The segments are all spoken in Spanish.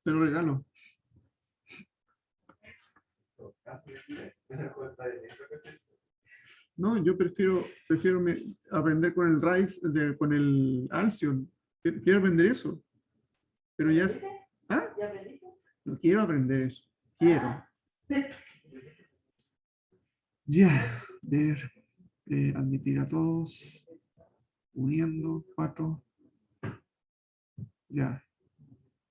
Te lo regalo. No, yo prefiero aprender con el RISE, con el Alcyon. Quiero aprender eso. Pero ya... ¿Ah? No quiero aprender eso. Quiero. Ya. Ver. Admitir a todos. Uniendo. 4. Ya.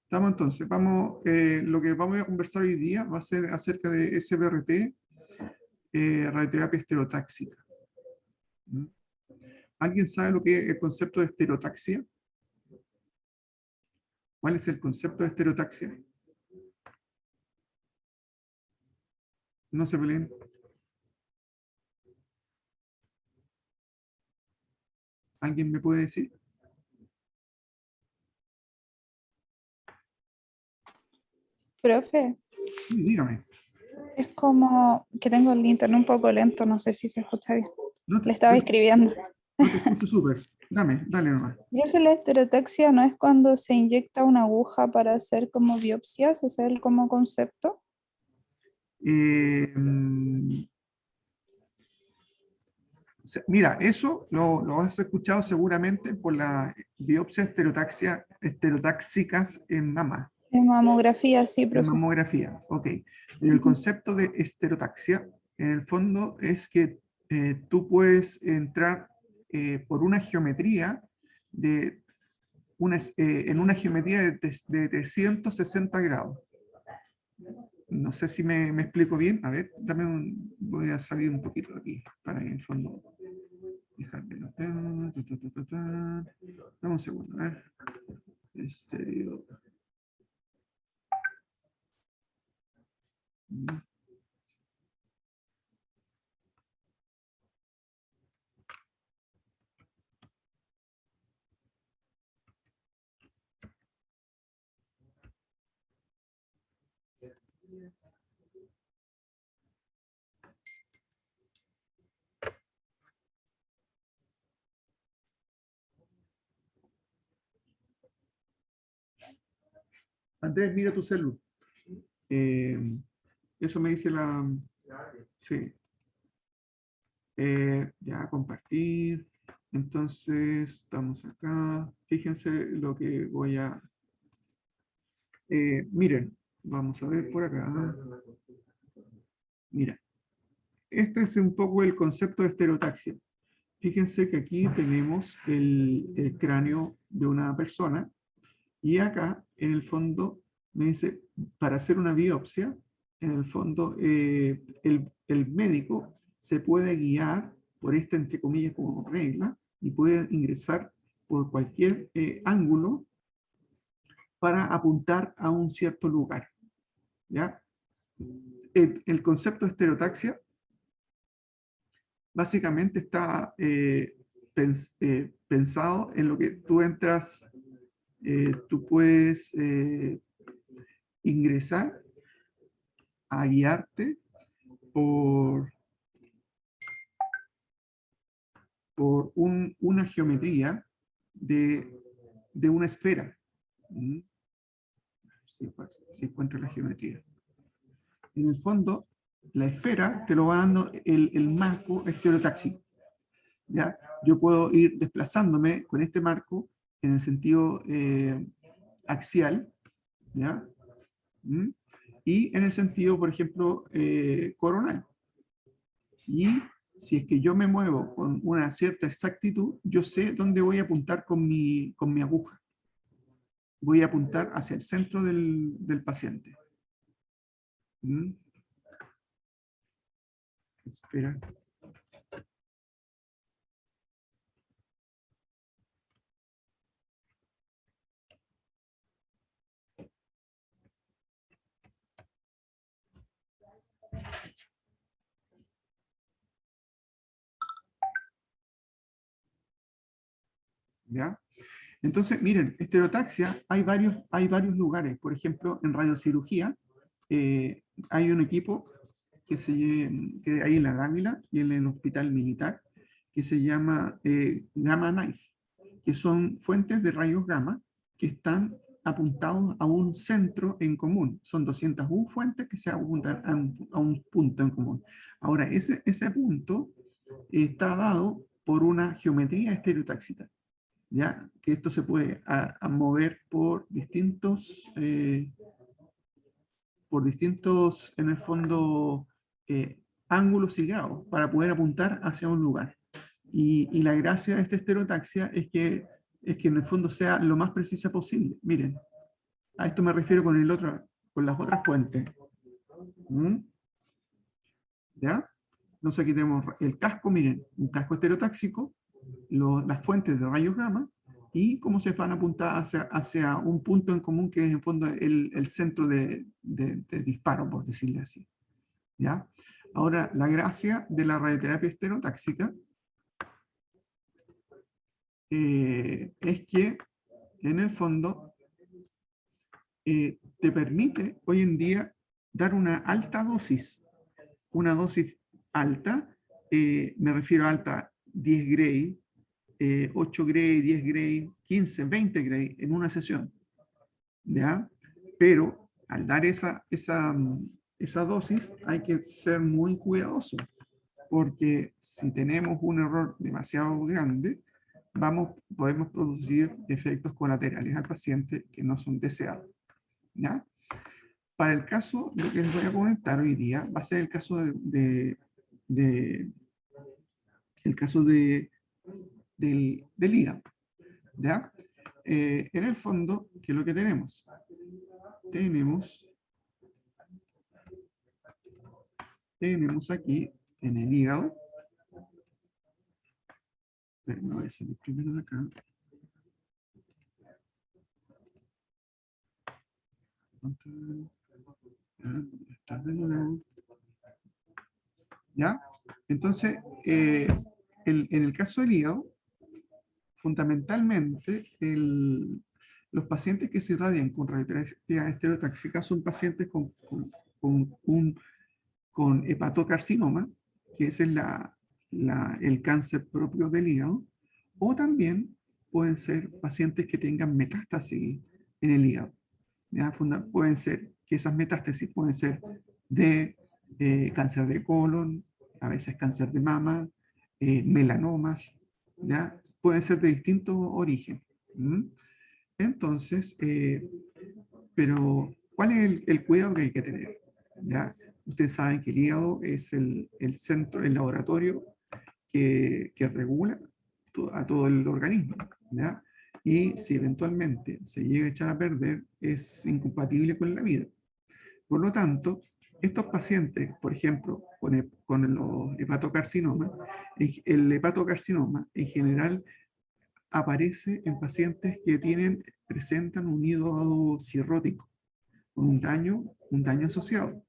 Estamos entonces. Vamos, lo que vamos a conversar hoy día va a ser acerca de SBRT, radioterapia estereotáxica. ¿Mm? ¿Alguien sabe lo que es el concepto de estereotaxia? ¿Cuál es el concepto de estereotaxia? No se peleen. ¿Alguien me puede decir? Profe, Sí, dígame. es como que tengo el internet un poco lento, no sé si se escucha bien. No te, Le estaba escribiendo. no te escucho súper. Dale nomás. Profe, la estereotaxia no es cuando se inyecta una aguja para hacer como biopsias, ese es el como concepto. Mira, eso lo has escuchado seguramente por la biopsia estereotáxicas en mama, En mamografía, sí, en profe. mamografía. Ok. El concepto de estereotaxia, en el fondo, es que tú puedes entrar por una geometría en una geometría de 360 grados. No sé si me explico bien. A ver, voy a salir un poquito de aquí, para en el fondo dejarme. Dame un segundo, a ver. Estéreo. Andrés, mira tu celu. Eso me dice la... Sí. Ya, compartir. Entonces, estamos acá. Fíjense lo que voy a... miren, vamos a ver por acá. Mira, este es un poco el concepto de estereotaxia. Fíjense que aquí tenemos el cráneo de una persona y acá, en el fondo, me dice, para hacer una biopsia, en el fondo, el médico se puede guiar por esta, entre comillas, como regla, y puede ingresar por cualquier ángulo para apuntar a un cierto lugar. ¿Ya? El concepto de estereotaxia básicamente está pensado en lo que tú entras, tú puedes ingresar a guiarte por una geometría de una esfera. Si encuentro la geometría. En el fondo, la esfera te lo va dando el marco estereotáxico. ¿Ya? Yo puedo ir desplazándome con este marco en el sentido axial, ¿ya? Y en el sentido, por ejemplo, coronal. Y si es que yo me muevo con una cierta exactitud, yo sé dónde voy a apuntar con mi aguja. Voy a apuntar hacia el centro del paciente. Espera. ¿Ya? Entonces, miren, estereotaxia, hay varios lugares. Por ejemplo, en radiocirugía, hay un equipo que hay en la Dávila y en el hospital militar, que se llama Gamma Knife, que son fuentes de rayos gamma que están apuntados a un centro en común. Son 201 fuentes que se apuntan a un punto en común. Ahora, ese punto está dado por una geometría estereotáxica, ¿ya? Que esto se puede mover por distintos, en el fondo, ángulos y grados para poder apuntar hacia un lugar. Y la gracia de esta estereotaxia es que en el fondo sea lo más precisa posible. Miren, a esto me refiero con las otras fuentes. ¿Mm? ¿Ya? Entonces aquí tenemos el casco, miren, un casco estereotáxico, las fuentes de rayos gamma, y cómo se van a apuntar hacia un punto en común que es en fondo el centro de disparo, por decirle así. ¿Ya? Ahora, la gracia de la radioterapia estereotáxica es que, en el fondo, te permite hoy en día dar una alta dosis. Una dosis alta, me refiero a alta 10 Gray, 8 Gray, 10 Gray, 15, 20 Gray en una sesión. ¿Ya? Pero al dar esa dosis hay que ser muy cuidadoso, porque si tenemos un error demasiado grande, podemos producir efectos colaterales al paciente que no son deseados. ¿Ya? Para el caso, lo que les voy a comentar hoy día va a ser el caso del hígado. ¿Ya? En el fondo, ¿qué es lo que tenemos? Tenemos aquí en el hígado, pero me voy a salir primero de acá. ¿Ya? Entonces, en el caso del hígado, fundamentalmente, los pacientes que se irradian con radioterapia estereotáxica son pacientes con hepatocarcinoma, que ese es el cáncer propio del hígado, o también pueden ser pacientes que tengan metástasis en el hígado. ¿Ya? Pueden ser que esas metástasis pueden ser de cáncer de colon, a veces cáncer de mama, melanomas, ¿ya? Pueden ser de distintos orígenes. Entonces, pero ¿cuál es el cuidado que hay que tener? ¿Ya? Ustedes saben que el hígado es el centro, el laboratorio que regula a todo el organismo, ¿ya? Y si eventualmente se llega a echar a perder, es incompatible con la vida. Por lo tanto, estos pacientes, por ejemplo, con los hepatocarcinomas, el hepatocarcinoma en general aparece en pacientes que presentan un hígado cirrótico, con un daño asociado.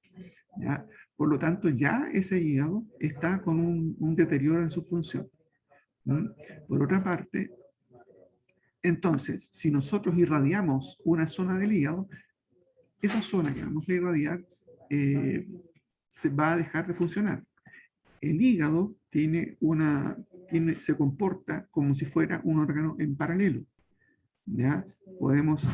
¿Ya? Por lo tanto, ya ese hígado está con un deterioro en su función. Por otra parte, entonces, si nosotros irradiamos una zona del hígado, esa zona que vamos a irradiar se va a dejar de funcionar. El hígado se comporta como si fuera un órgano en paralelo. ¿Ya? Podemos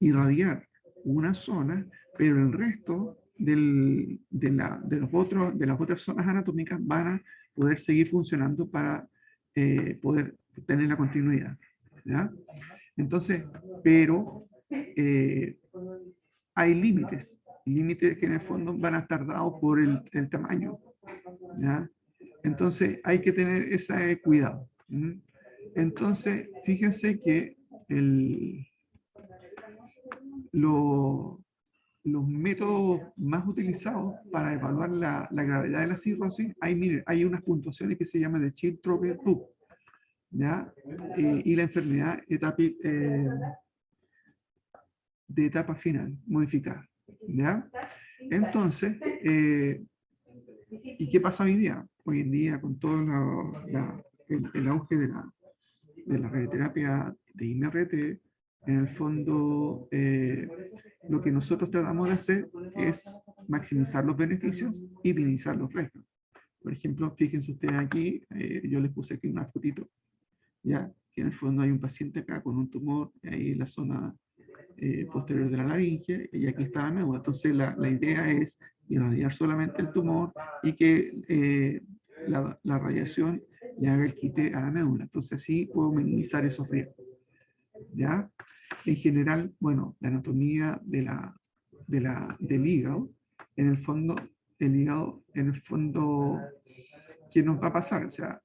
irradiar una zona, pero el resto de las otras zonas anatómicas van a poder seguir funcionando para poder tener la continuidad. ¿Ya? Entonces, pero hay límites que en el fondo van a estar dados por el tamaño. ¿Ya? Entonces, hay que tener ese cuidado. Entonces, fíjense que los métodos más utilizados para evaluar la gravedad de la cirrosis, hay unas puntuaciones que se llaman de Chiltrop-Tup, ¿ya? Y la enfermedad de etapa final, modificada, ¿ya? Entonces, ¿y qué pasa hoy día? Hoy en día, con todo el auge de la radioterapia de IMRT, en el fondo, lo que nosotros tratamos de hacer es maximizar los beneficios y minimizar los riesgos. Por ejemplo, fíjense ustedes aquí, yo les puse aquí una fotito, ya, que en el fondo hay un paciente acá con un tumor, ahí en la zona posterior de la laringe, y aquí está la médula. Entonces, la idea es irradiar solamente el tumor y que la radiación le haga el quite a la médula. Entonces, así puedo minimizar esos riesgos. ¿Ya? En general, bueno, la anatomía del hígado, en el fondo, el hígado, en el fondo, ¿qué nos va a pasar? O sea,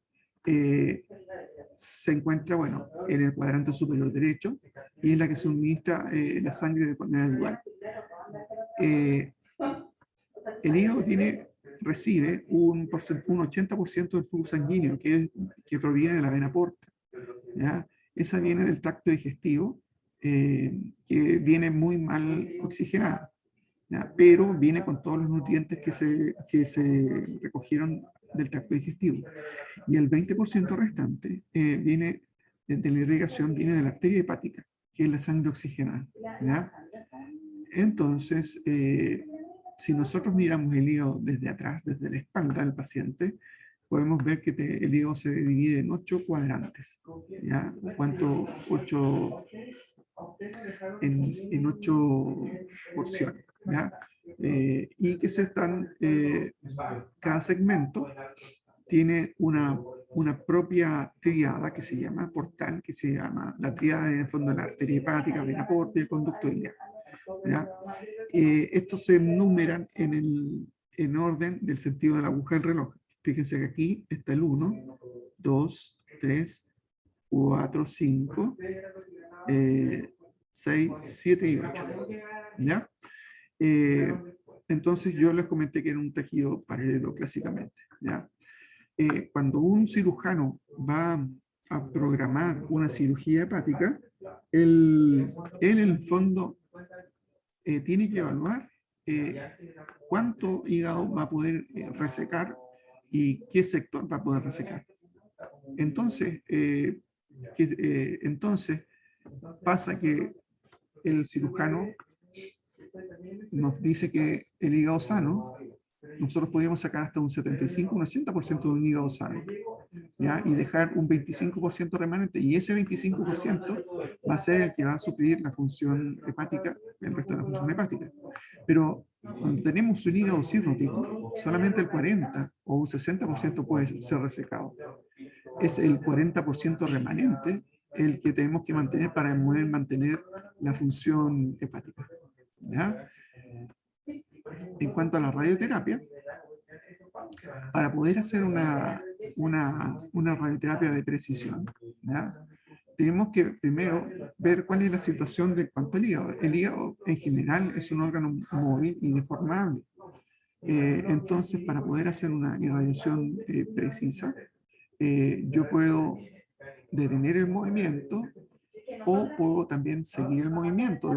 se encuentra, bueno, en el cuadrante superior derecho y es la que suministra la sangre de manera igual. El hígado recibe un 80% del flujo sanguíneo que proviene de la vena porta. ¿Ya? Esa viene del tracto digestivo, que viene muy mal oxigenada, ¿ya? Pero viene con todos los nutrientes que se recogieron del tracto digestivo. Y el 20% restante viene de la irrigación, viene de la arteria hepática, que es la sangre oxigenada. ¿Ya? Entonces, si nosotros miramos el hígado desde atrás, desde la espalda del paciente, podemos ver que el hígado se divide en 8 cuadrantes, ¿ya? ¿Cuánto? 8, en 8 porciones, ¿ya? Y que cada segmento tiene una propia tríada que se llama portal, que se llama la tríada en el fondo de la arteria hepática, vena porta y el conducto biliar. ¿Ya? Estos se enumeran en orden del sentido de la aguja del reloj. Fíjense que aquí está el 1, 2, 3, 4, 5, 6, 7 y 8. ¿Ya? Entonces yo les comenté que era un tejido paralelo clásicamente. ¿Ya? Cuando un cirujano va a programar una cirugía hepática, él en el fondo tiene que evaluar cuánto hígado va a poder resecar y qué sector va a poder resecar. Entonces, entonces pasa que el cirujano nos dice que el hígado sano, nosotros podríamos sacar hasta un 75, un 80% de un hígado sano, ¿ya? Y dejar un 25% remanente, y ese 25% va a ser el que va a suplir la función hepática, el resto de la función hepática. Pero cuando tenemos un hígado cirrótico, solamente el 40 o un 60% puede ser resecado. Es el 40% remanente el que tenemos que mantener para poder mantener la función hepática. ¿Ya? En cuanto a la radioterapia, para poder hacer una radioterapia de precisión, ¿ya? Tenemos que primero ver cuál es la situación de cuanto al hígado. El hígado en general es un órgano móvil y deformable. Entonces, para poder hacer una irradiación precisa, yo puedo detener el movimiento o puedo también seguir el movimiento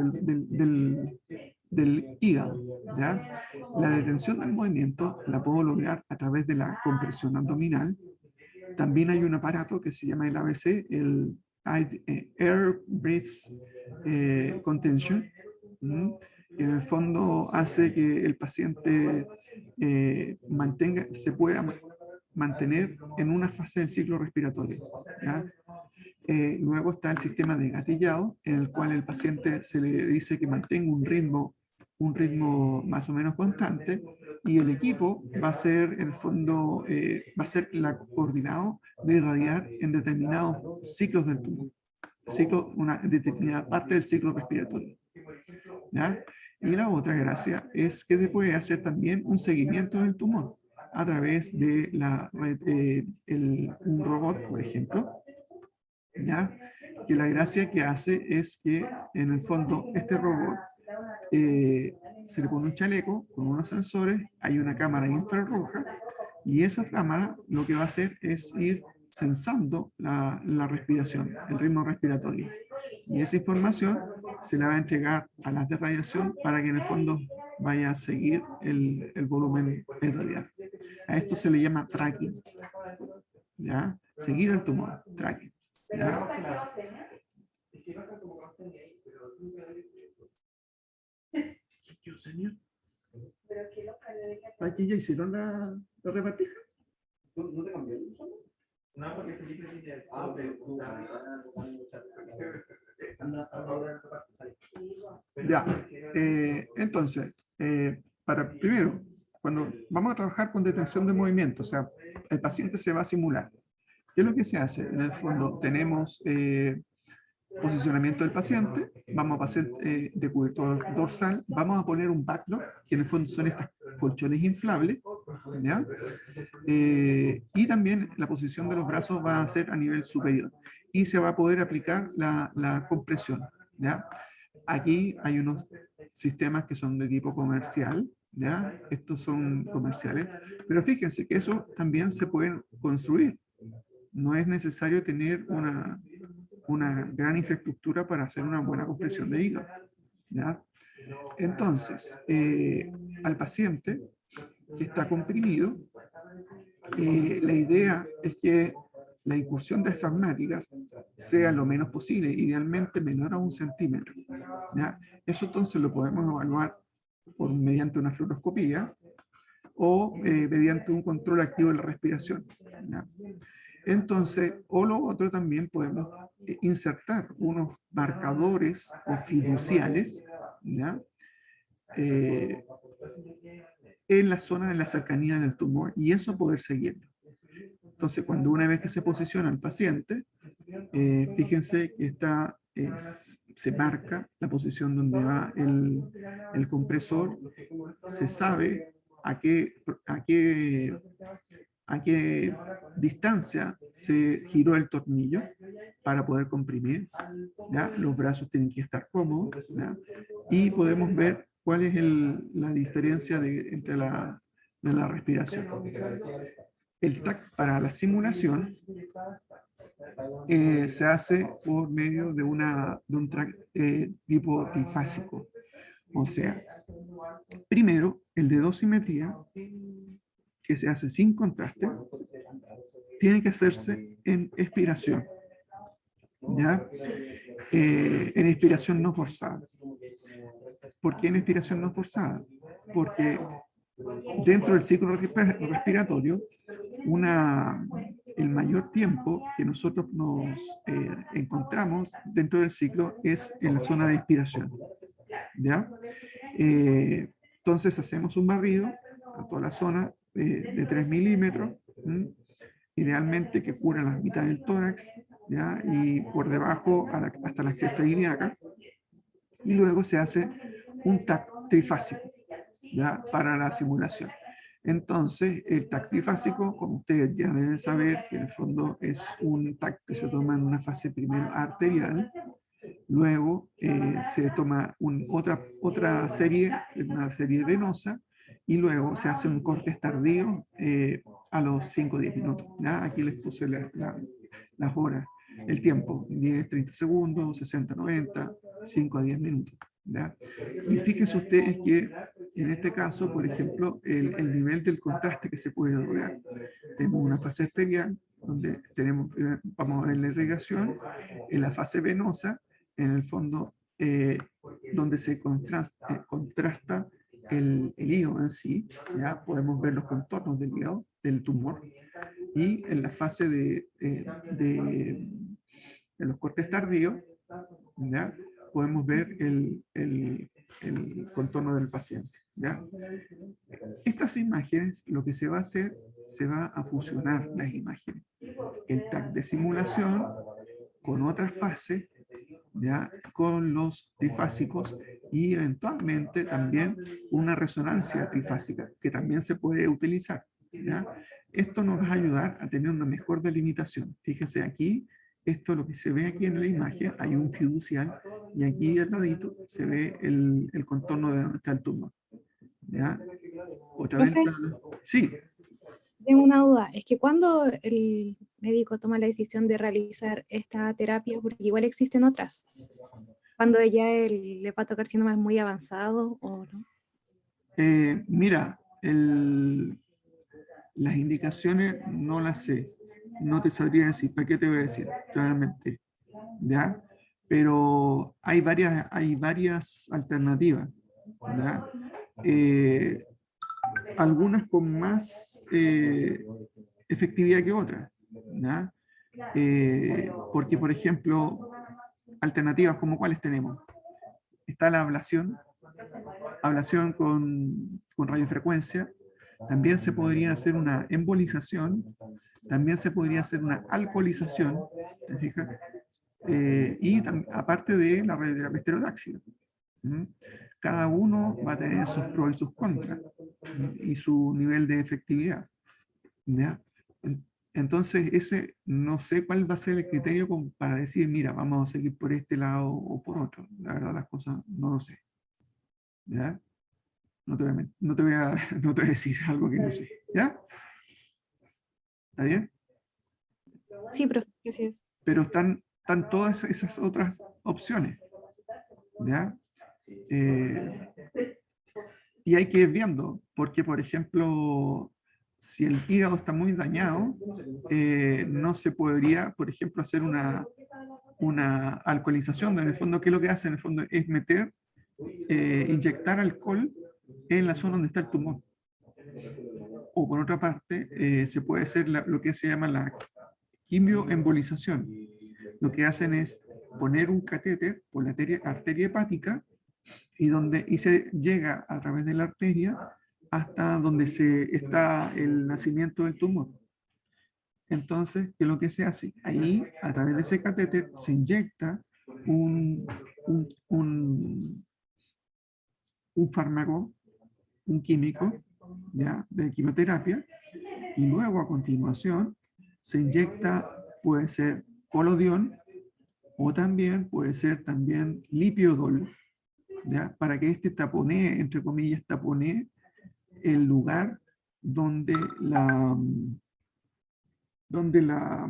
del hígado. ¿Ya? La detención del movimiento la puedo lograr a través de la compresión abdominal. También hay un aparato que se llama el ABC, el Air Breath Contention, que en el fondo hace que el paciente se pueda mantener en una fase del ciclo respiratorio. ¿Ya? Luego está el sistema de gatillado, en el cual el paciente se le dice que mantenga un ritmo más o menos constante, y el equipo va a ser, en el fondo, va a ser coordinado de irradiar en determinados ciclos del tumor, una determinada parte del ciclo respiratorio. ¿Ya? Y la otra gracia es que se puede hacer también un seguimiento del tumor a través de un robot, por ejemplo, ¿ya? Que la gracia que hace es que en el fondo este robot se le pone un chaleco con unos sensores, hay una cámara infrarroja, y esa cámara lo que va a hacer es ir sensando la respiración, el ritmo respiratorio. Y esa información se la va a entregar a las de radiación para que en el fondo vaya a seguir el volumen irradiado. A esto se le llama tracking. ¿Ya? Seguir el tumor, tracking. ¿Ya? ¿Qué señor? ¿Aquí ya hicieron la repartija? ¿No te cambió el uso? No, porque Felipe tiene... Ya, entonces, primero, cuando vamos a trabajar con detección de movimiento, o sea, el paciente se va a simular. ¿Qué es lo que se hace? En el fondo tenemos posicionamiento del paciente, vamos a hacer de cubierto dorsal, vamos a poner un backlog, que en el fondo son estos colchones inflables, ¿ya? Y también la posición de los brazos va a ser a nivel superior y se va a poder aplicar la compresión, ¿ya? Aquí hay unos sistemas que son de tipo comercial, ¿ya? Estos son comerciales, pero fíjense que eso también se pueden construir. No es necesario tener una gran infraestructura para hacer una buena compresión de hígado, ¿ya? Entonces, al paciente que está comprimido, la idea es que la incursión diafragmática sea lo menos posible, idealmente menor a 1 centímetro, ¿ya? Eso entonces lo podemos evaluar mediante una fluoroscopía o mediante un control activo de la respiración, ¿ya? Entonces, o lo otro también podemos insertar unos marcadores o fiduciales, ¿ya? En la zona de la cercanía del tumor y eso poder seguirlo. Entonces, cuando una vez que se posiciona el paciente, fíjense que se marca la posición donde va el compresor, se sabe a qué distancia se giró el tornillo para poder comprimir, ¿ya? Los brazos tienen que estar cómodos, ¿ya? Y podemos ver cuál es la diferencia entre de la respiración. El TAC para la simulación se hace por medio de un track tipo trifásico. O sea, primero, el de dosimetría, que se hace sin contraste, tiene que hacerse en expiración, ¿ya? En expiración no forzada. ¿Por qué en expiración no forzada? Porque dentro del ciclo respiratorio, el mayor tiempo que nosotros nos encontramos dentro del ciclo es en la zona de expiración, ¿ya? Entonces hacemos un barrido a toda la zona de 3 milímetros, idealmente que cubra la mitad del tórax, ¿ya? Y por debajo hasta la cresta ilíaca, y luego se hace un TAC trifásico, ¿ya? Para la simulación. Entonces, el TAC trifásico, como ustedes ya deben saber, que en el fondo es un TAC que se toma en una fase primero arterial, luego se toma otra serie, una serie venosa, y luego se hace un corte tardío a los 5 o 10 minutos. ¿Ya? Aquí les puse las horas, el tiempo, 10, 30 segundos, 60, 90, 5 a 10 minutos. ¿Ya? Y fíjense ustedes que en este caso, por ejemplo, el nivel del contraste que se puede lograr. Tenemos una fase arterial, donde vamos a ver la irrigación, en la fase venosa, en el fondo, donde se contrasta el hígado en sí, ya podemos ver los contornos del hígado, del tumor, y en la fase de los cortes tardíos, ¿ya? Podemos ver el contorno del paciente, ¿ya? Estas imágenes, lo que se va a hacer, se va a fusionar las imágenes. El TAC de simulación con otras fases, ¿ya? Con los trifásicos y eventualmente también una resonancia trifásica que también se puede utilizar, ¿ya? Esto nos va a ayudar a tener una mejor delimitación. Fíjese aquí, esto lo que se ve aquí en la imagen, hay un fiducial y aquí al ladito se ve el contorno de donde está el tumor, ¿ya? Otra vez. Profe, Sí. tengo una duda, es que cuando el médico toma la decisión de realizar esta terapia, porque igual existen otras, cuando ya el hepatocarcinoma es muy avanzado o no. Mira, las indicaciones no las sé. no te sabría decir. ¿Para qué te voy a decir? Te voy a mentir. ¿Ya? Pero hay varias alternativas. ¿Ya? Eh, algunas con más efectividad que otras. ¿Ya? Porque, por ejemplo, alternativas como cuáles tenemos. Está la ablación con radiofrecuencia. También se podría hacer una embolización. También se podría hacer una alcoholización. ¿Te fijas? Aparte de la radioterapia estereotáxica. Cada uno va a tener sus pros y sus contras y su nivel de efectividad. ¿Ya? Entonces, ese no sé cuál va a ser el criterio para decir, mira, vamos a seguir por este lado o por otro. La verdad, las cosas no lo sé. ¿Ya? No te voy a decir algo que no sé. ¿Ya? ¿Está bien? Sí, profe, gracias. Pero están todas esas otras opciones. ¿Ya? Y hay que ir viendo, porque por ejemplo, si el hígado está muy dañado, no se podría, por ejemplo, hacer una alcoholización. En el fondo, ¿qué es lo que hace? En el fondo es inyectar alcohol en la zona donde está el tumor. O por otra parte, se puede hacer lo que se llama la quimioembolización. Lo que hacen es poner un catéter por la arteria hepática y se llega a través de la arteria hasta donde está el nacimiento del tumor. Entonces, ¿qué es lo que se hace? Ahí, a través de ese catéter, se inyecta un, un, un, un fármaco, un químico, ¿ya? De quimioterapia, y luego a continuación se inyecta, puede ser colodión, o también puede ser también lipiodol, ¿ya? Para que este taponee, entre comillas, taponee el lugar donde donde la,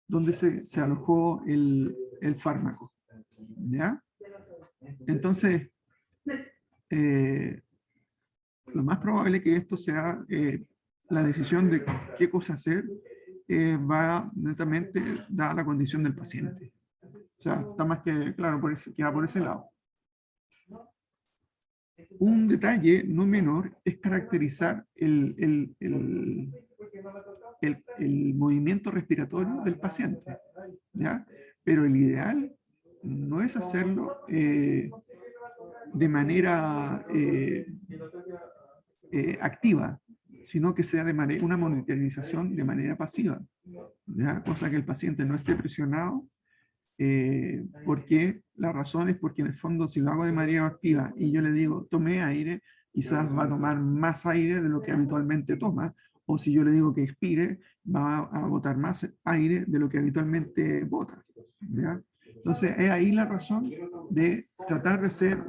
donde se alojó el fármaco. ¿Ya? Entonces, eh, lo más probable que esto sea la decisión de qué cosa hacer va netamente dada la condición del paciente. O sea, está más que claro que va por ese lado. Un detalle no menor es caracterizar el movimiento respiratorio del paciente, ¿ya? Pero el ideal no es hacerlo de manera activa, sino que sea una monitorización de manera pasiva, ¿ya? Cosa que el paciente no esté presionado, porque la razón es porque en el fondo si lo hago de manera activa y yo le digo tome aire, quizás va a tomar más aire de lo que habitualmente toma, o si yo le digo que expire, va a botar más aire de lo que habitualmente bota. ¿Ya? Entonces es ahí la razón de tratar de hacer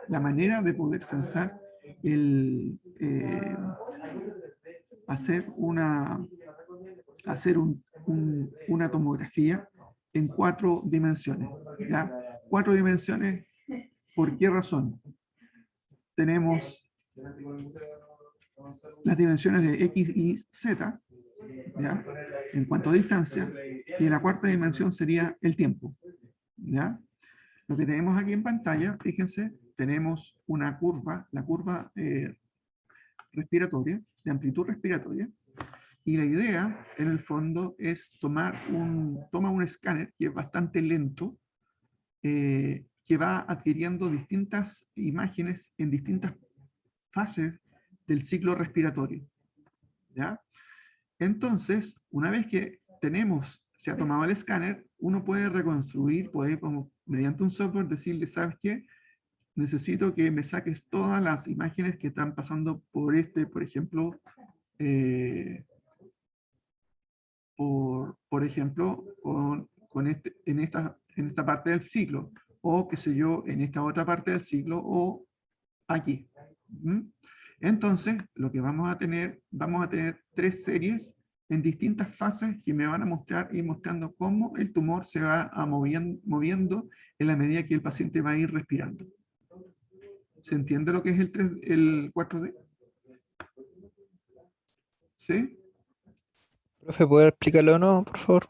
la manera de poder censar hacer una tomografía en 4 dimensiones. ¿Ya? 4 dimensiones, ¿por qué razón? Tenemos las dimensiones de X y Z, ¿ya? En cuanto a distancia, y la cuarta dimensión sería el tiempo. ¿Ya? Lo que tenemos aquí en pantalla, fíjense, tenemos una curva, la curva respiratoria, de amplitud respiratoria, y la idea, en el fondo, es toma un escáner que es bastante lento, que va adquiriendo distintas imágenes en distintas fases del ciclo respiratorio. ¿Ya? Entonces, una vez que se ha tomado el escáner, uno puede reconstruir, mediante un software decirle, ¿sabes qué? Necesito que me saques todas las imágenes que están pasando por ejemplo, por ejemplo, en esta parte del ciclo, o qué sé yo, en esta otra parte del ciclo, o aquí. Entonces, lo que vamos a tener 3 series en distintas fases que me van a ir mostrando cómo el tumor se va moviendo en la medida que el paciente va a ir respirando. ¿Se entiende lo que es el 4D? ¿Sí? Profe, ¿puede explicarlo o no, por favor?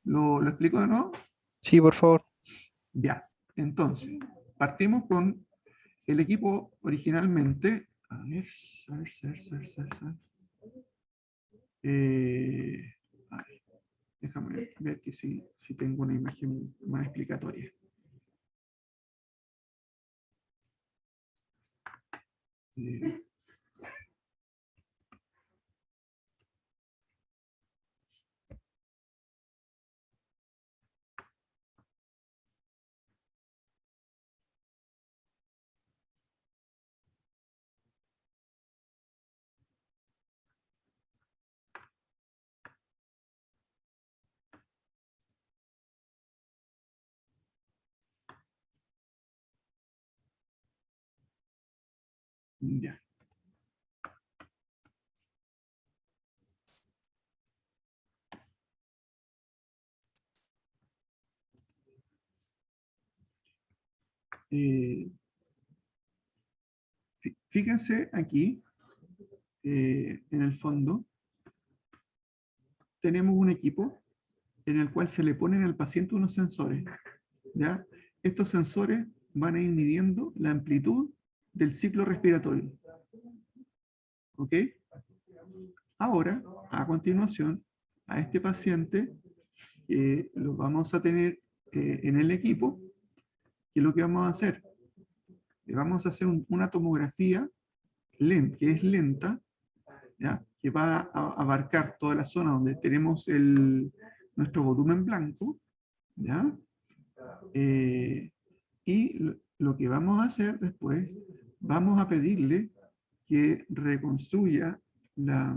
¿Lo explico de nuevo? Sí, por favor. Ya. Entonces, partimos con el equipo originalmente. A ver, a ver, a ver, a ver, a ver. A ver, déjame ver que si tengo una imagen más explicatoria. Eh, ya. Eh, Fíjense aquí, en el fondo, tenemos un equipo en el cual se le ponen al paciente unos sensores, ¿ya? Estos sensores van a ir midiendo la amplitud del ciclo respiratorio, ¿ok? Ahora, a continuación, a este paciente lo vamos a tener en el equipo, ¿qué es lo que vamos a hacer? Le vamos a hacer una tomografía que es lenta, ¿ya? Que va a abarcar toda la zona donde tenemos nuestro volumen blanco, ¿ya? Y lo que vamos a hacer después, vamos a pedirle que reconstruya a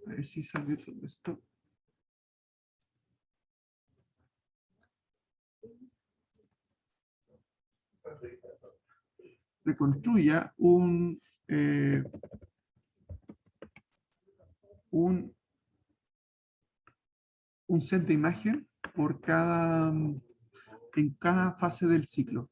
ver si sale todo esto, reconstruya un, un set de imagen en cada fase del ciclo,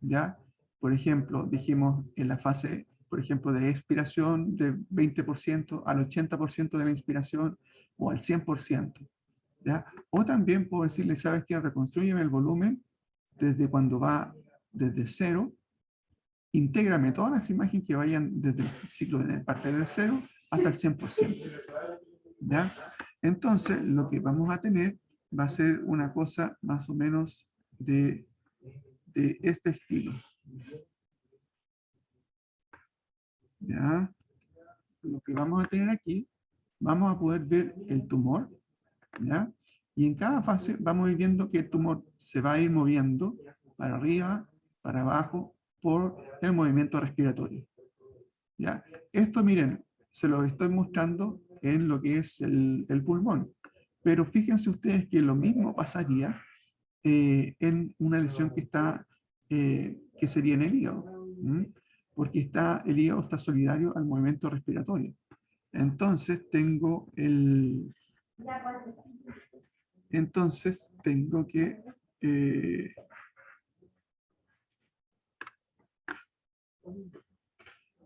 ¿ya? Por ejemplo, dijimos en la fase, por ejemplo, de expiración de 20% al 80% de la inspiración o al 100%, ¿ya? O también puedo decirle, ¿sabes qué? Reconstrúyeme el volumen desde cuando va desde cero, intégrame todas las imágenes que vayan desde el ciclo de parte del cero hasta el 100%, ¿ya? Entonces, lo que vamos a tener va a ser una cosa más o menos de este estilo. ¿Ya? Lo que vamos a tener aquí, vamos a poder ver el tumor, ¿ya? Y en cada fase vamos a ir viendo que el tumor se va a ir moviendo para arriba, para abajo, por el movimiento respiratorio, ¿ya? Esto, miren, se lo estoy mostrando en lo que es el pulmón, pero fíjense ustedes que lo mismo pasaría en una lesión que sería en el hígado, ¿m? Porque el hígado está solidario al movimiento respiratorio. Entonces tengo que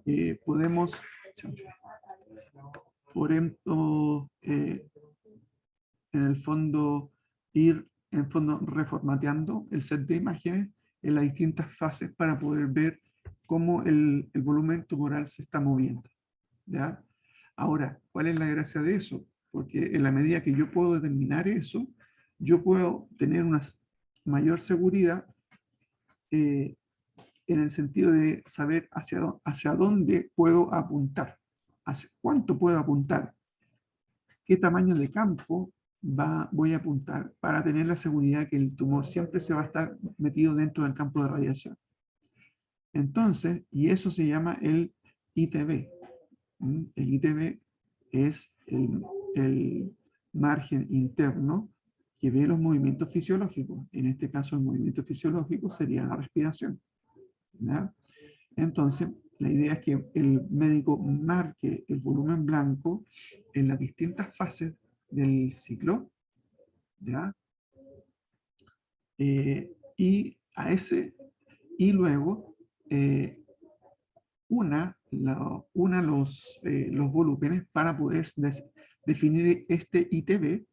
eh, podemos, por ejemplo, en el fondo ir en fondo reformateando el set de imágenes en las distintas fases para poder ver cómo el volumen tumoral se está moviendo, ¿ya? Ahora, ¿cuál es la gracia de eso? Porque en la medida que yo puedo determinar eso, yo puedo tener una mayor seguridad eh, en el sentido de saber hacia dónde puedo apuntar, hacia cuánto puedo apuntar, qué tamaño de campo voy a apuntar para tener la seguridad que el tumor siempre se va a estar metido dentro del campo de radiación. Entonces, y eso se llama el ITB. El ITB es el margen interno que ve los movimientos fisiológicos. En este caso, el movimiento fisiológico sería la respiración, ¿ya? Entonces, la idea es que el médico marque el volumen blanco en las distintas fases del ciclo, ¿ya? Y luego, una los volúmenes para poder definir este ITB,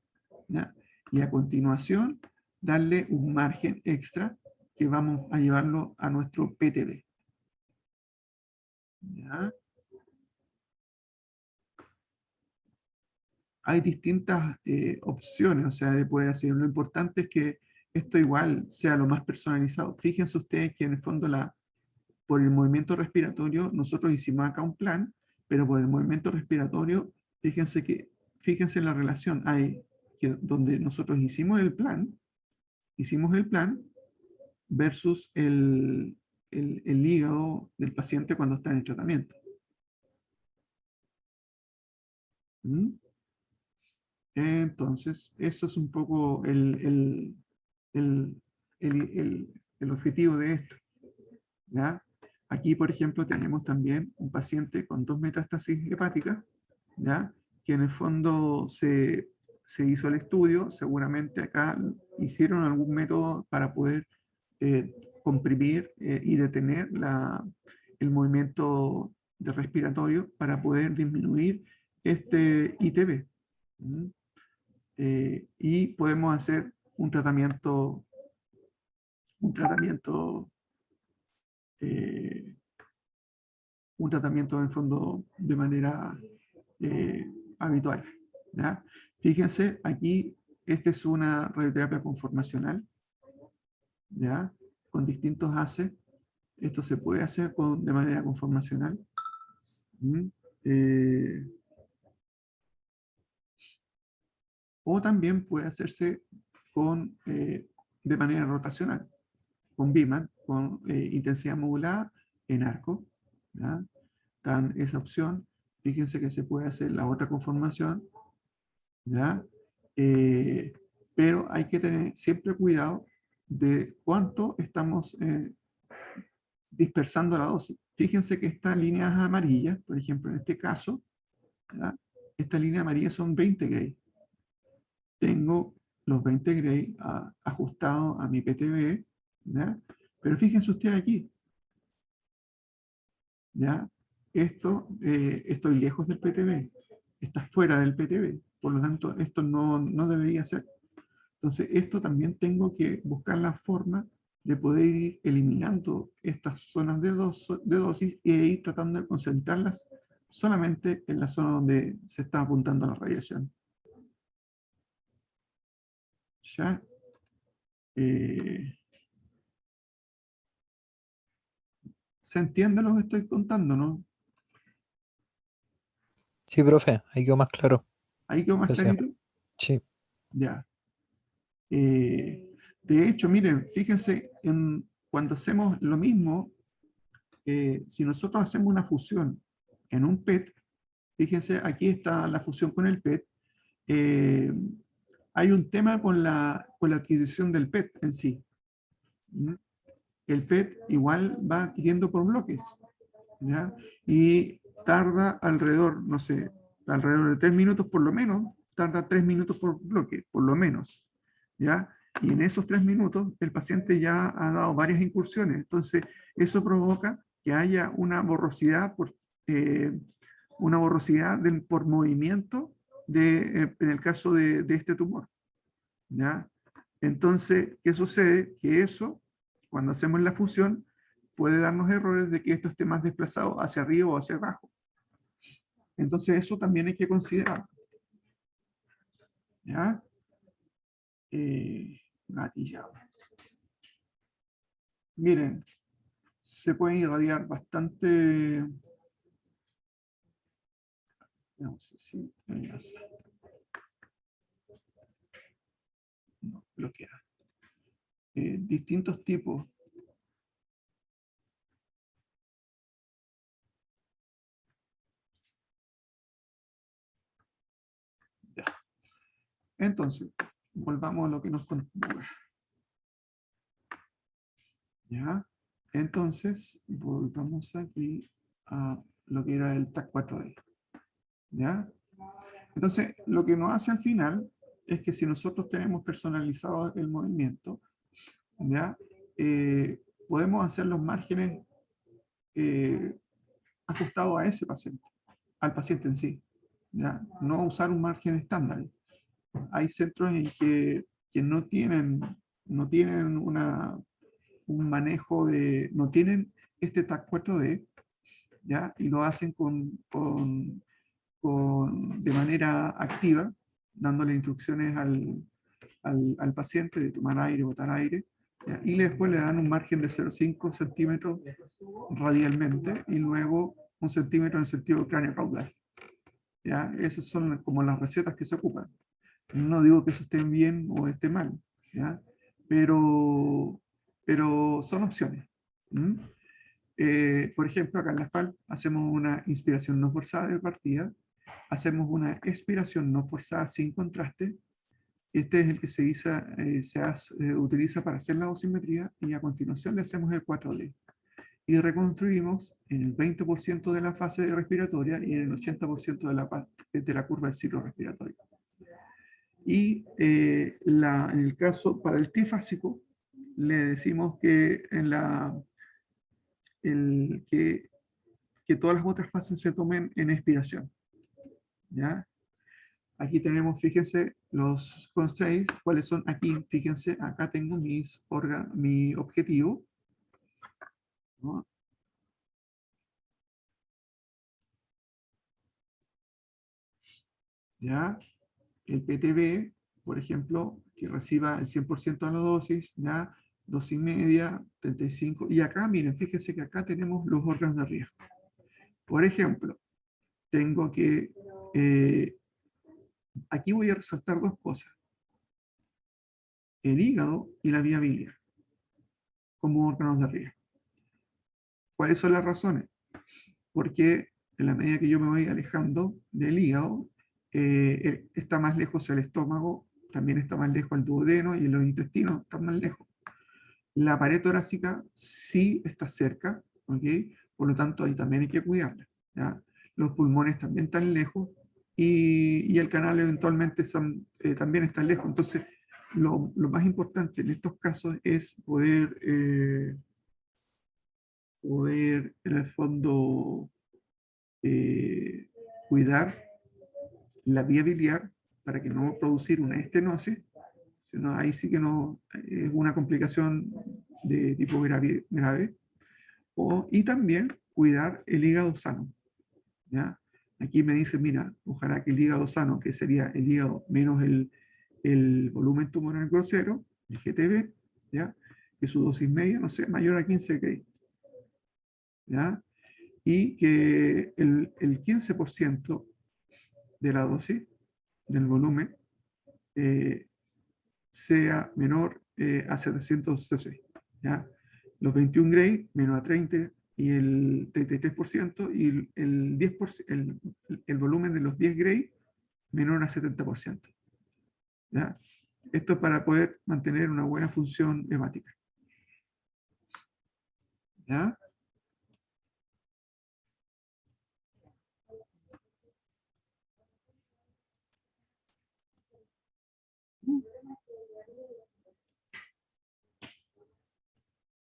¿ya? Y a continuación darle un margen extra que vamos a llevarlo a nuestro PTB. ¿Ya? Hay distintas opciones, o sea, de poder hacer. Lo importante es que esto igual sea lo más personalizado. Fíjense ustedes que en el fondo por el movimiento respiratorio nosotros hicimos acá un plan, pero por el movimiento respiratorio, fíjense en la relación. Hay que donde nosotros hicimos el plan versus el hígado del paciente cuando está en el tratamiento. ¿Mm? Entonces, eso es un poco el- el objetivo de esto. ¿Ya? Aquí, por ejemplo, tenemos también un paciente con 2 metástasis hepáticas, ¿ya? Que en el fondo se hizo el estudio, seguramente acá hicieron algún método para poder comprimir y detener el movimiento de respiratorio para poder disminuir este ITB. ¿Mm? Y podemos hacer un tratamiento eh, en fondo de manera habitual. ¿Ya? Fíjense, aquí, esta es una radioterapia conformacional, ¿ya? Con distintos ACE. Esto se puede hacer de manera conformacional. ¿Mm? Eh, o también puede hacerse de manera rotacional, con BIMAN, con intensidad modulada en arco. ¿Ya? Dan esa opción. Fíjense que se puede hacer la otra conformación, ¿ya? Eh, pero hay que tener siempre cuidado de cuánto estamos dispersando la dosis. Fíjense que estas líneas amarillas, por ejemplo, en este caso, ¿ya? Estas líneas amarillas son 20 Gray. Tengo los 20 Gray ajustados a mi PTB, ¿ya? Pero fíjense ustedes aquí, ¿ya? Estoy lejos del PTB, está fuera del PTB, por lo tanto, esto no debería ser. Entonces, esto también tengo que buscar la forma de poder ir eliminando estas zonas de dosis e ir tratando de concentrarlas solamente en la zona donde se está apuntando la radiación. ¿Ya? ¿Se entiende lo que estoy contando, no? Sí, profe, ahí quedó más claro. ¿Ahí quedó más Gracias. clarito? Sí, Ya. De hecho, miren, fíjense, cuando hacemos lo mismo, si nosotros hacemos una fusión en un PET, fíjense, aquí está la fusión con el PET, hay un tema con la adquisición del PET en sí. ¿Mm? El PET igual va adquiriendo por bloques, ¿ya? Y tarda alrededor, no sé, alrededor de 3 minutos por lo menos, tarda 3 minutos por bloque, por lo menos, ¿ya? Y en esos 3 minutos el paciente ya ha dado varias incursiones, entonces eso provoca que haya una borrosidad por movimiento en el caso de este tumor, ¿ya? Entonces, ¿qué sucede? Que eso, cuando hacemos la fusión, puede darnos errores de que esto esté más desplazado hacia arriba o hacia abajo. Entonces, eso también hay que considerar. ¿Ya? Gatillado. Miren, se pueden irradiar bastante. No sé si enlaza. No, bloquea. Distintos tipos. Ya. Entonces, volvamos a lo que nos contaba. ¿Ya? Entonces, volvamos aquí a lo que era el TAC 4D. ¿Ya? Entonces, lo que nos hace al final es que si nosotros tenemos personalizado el movimiento, ¿ya? Podemos hacer los márgenes ajustado a ese paciente, al paciente en sí. ¿Ya? No usar un margen estándar. Hay centros en que no tienen un manejo no tienen este TAC 4D, ¿ya? Y lo hacen de manera activa, dándole instrucciones al paciente de tomar aire, botar aire, ¿ya? Y después le dan un margen de 0,5 centímetros radialmente y luego 1 centímetro en el sentido cráneo caudal. ¿Ya? Esas son como las recetas que se ocupan. No digo que eso esté bien o esté mal, ¿ya? Pero son opciones. ¿Mm? Por ejemplo, acá en la FAL hacemos una inspiración no forzada de partida, hacemos una expiración no forzada sin contraste. Este es el que utiliza para hacer la dosimetría y a continuación le hacemos el 4D. Y reconstruimos en el 20% de la fase respiratoria y en el 80% de la curva del ciclo respiratorio. Y en el caso para el trifásico, le decimos que, que todas las otras fases se tomen en expiración. ¿Ya? Aquí tenemos, fíjense, los constraints, cuáles son aquí, fíjense, acá tengo mi objetivo, ¿no? ¿Ya? El PTB, por ejemplo, que reciba el 100% de la dosis, ¿ya? Dosis media, 35, y acá, miren, fíjense que acá tenemos los órganos de riesgo. Por ejemplo, tengo que, aquí voy a resaltar dos cosas. El hígado y la vía biliar, como órganos de riesgo. ¿Cuáles son las razones? Porque en la medida que yo me voy alejando del hígado, está más lejos el estómago, también está más lejos el duodeno y los intestinos están más lejos. La pared torácica sí está cerca, ¿ok? Por lo tanto ahí también hay que cuidarla, ¿ya? Los pulmones también están lejos y el canal eventualmente también está lejos. Entonces, lo más importante en estos casos es poder en el fondo, eh, cuidar la vía biliar para que no producir una estenosis, sino ahí sí que no es una complicación de tipo grave, y también cuidar el hígado sano. ¿Ya? Aquí me dice, mira, ojalá que el hígado sano, que sería el hígado menos el volumen tumoral grosero, el GTB, ¿ya? Que su dosis media, no sé, mayor a 15 Gray. ¿Ya? Y que el 15% de la dosis, del volumen, sea menor a 700 cc. ¿Ya? Los 21 Gray menos a 30 y el 33% y el 10%, el volumen de los 10 Gray menor a 70%. ¿Ya? Esto es para poder mantener una buena función hemática. ¿Ya?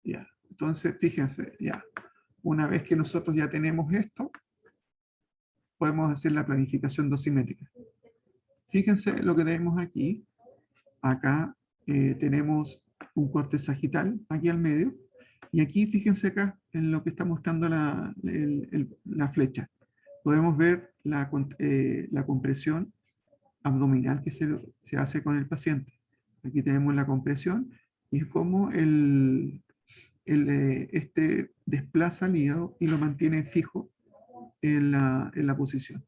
Ya. Entonces, fíjense, ya. Una vez que nosotros ya tenemos esto, podemos hacer la planificación dosimétrica. Fíjense lo que tenemos aquí. Acá tenemos un corte sagital, aquí al medio. Y aquí, fíjense acá, en lo que está mostrando la flecha. Podemos ver la compresión abdominal que se hace con el paciente. Aquí tenemos la compresión y es como este desplaza el hígado y lo mantiene fijo en la posición.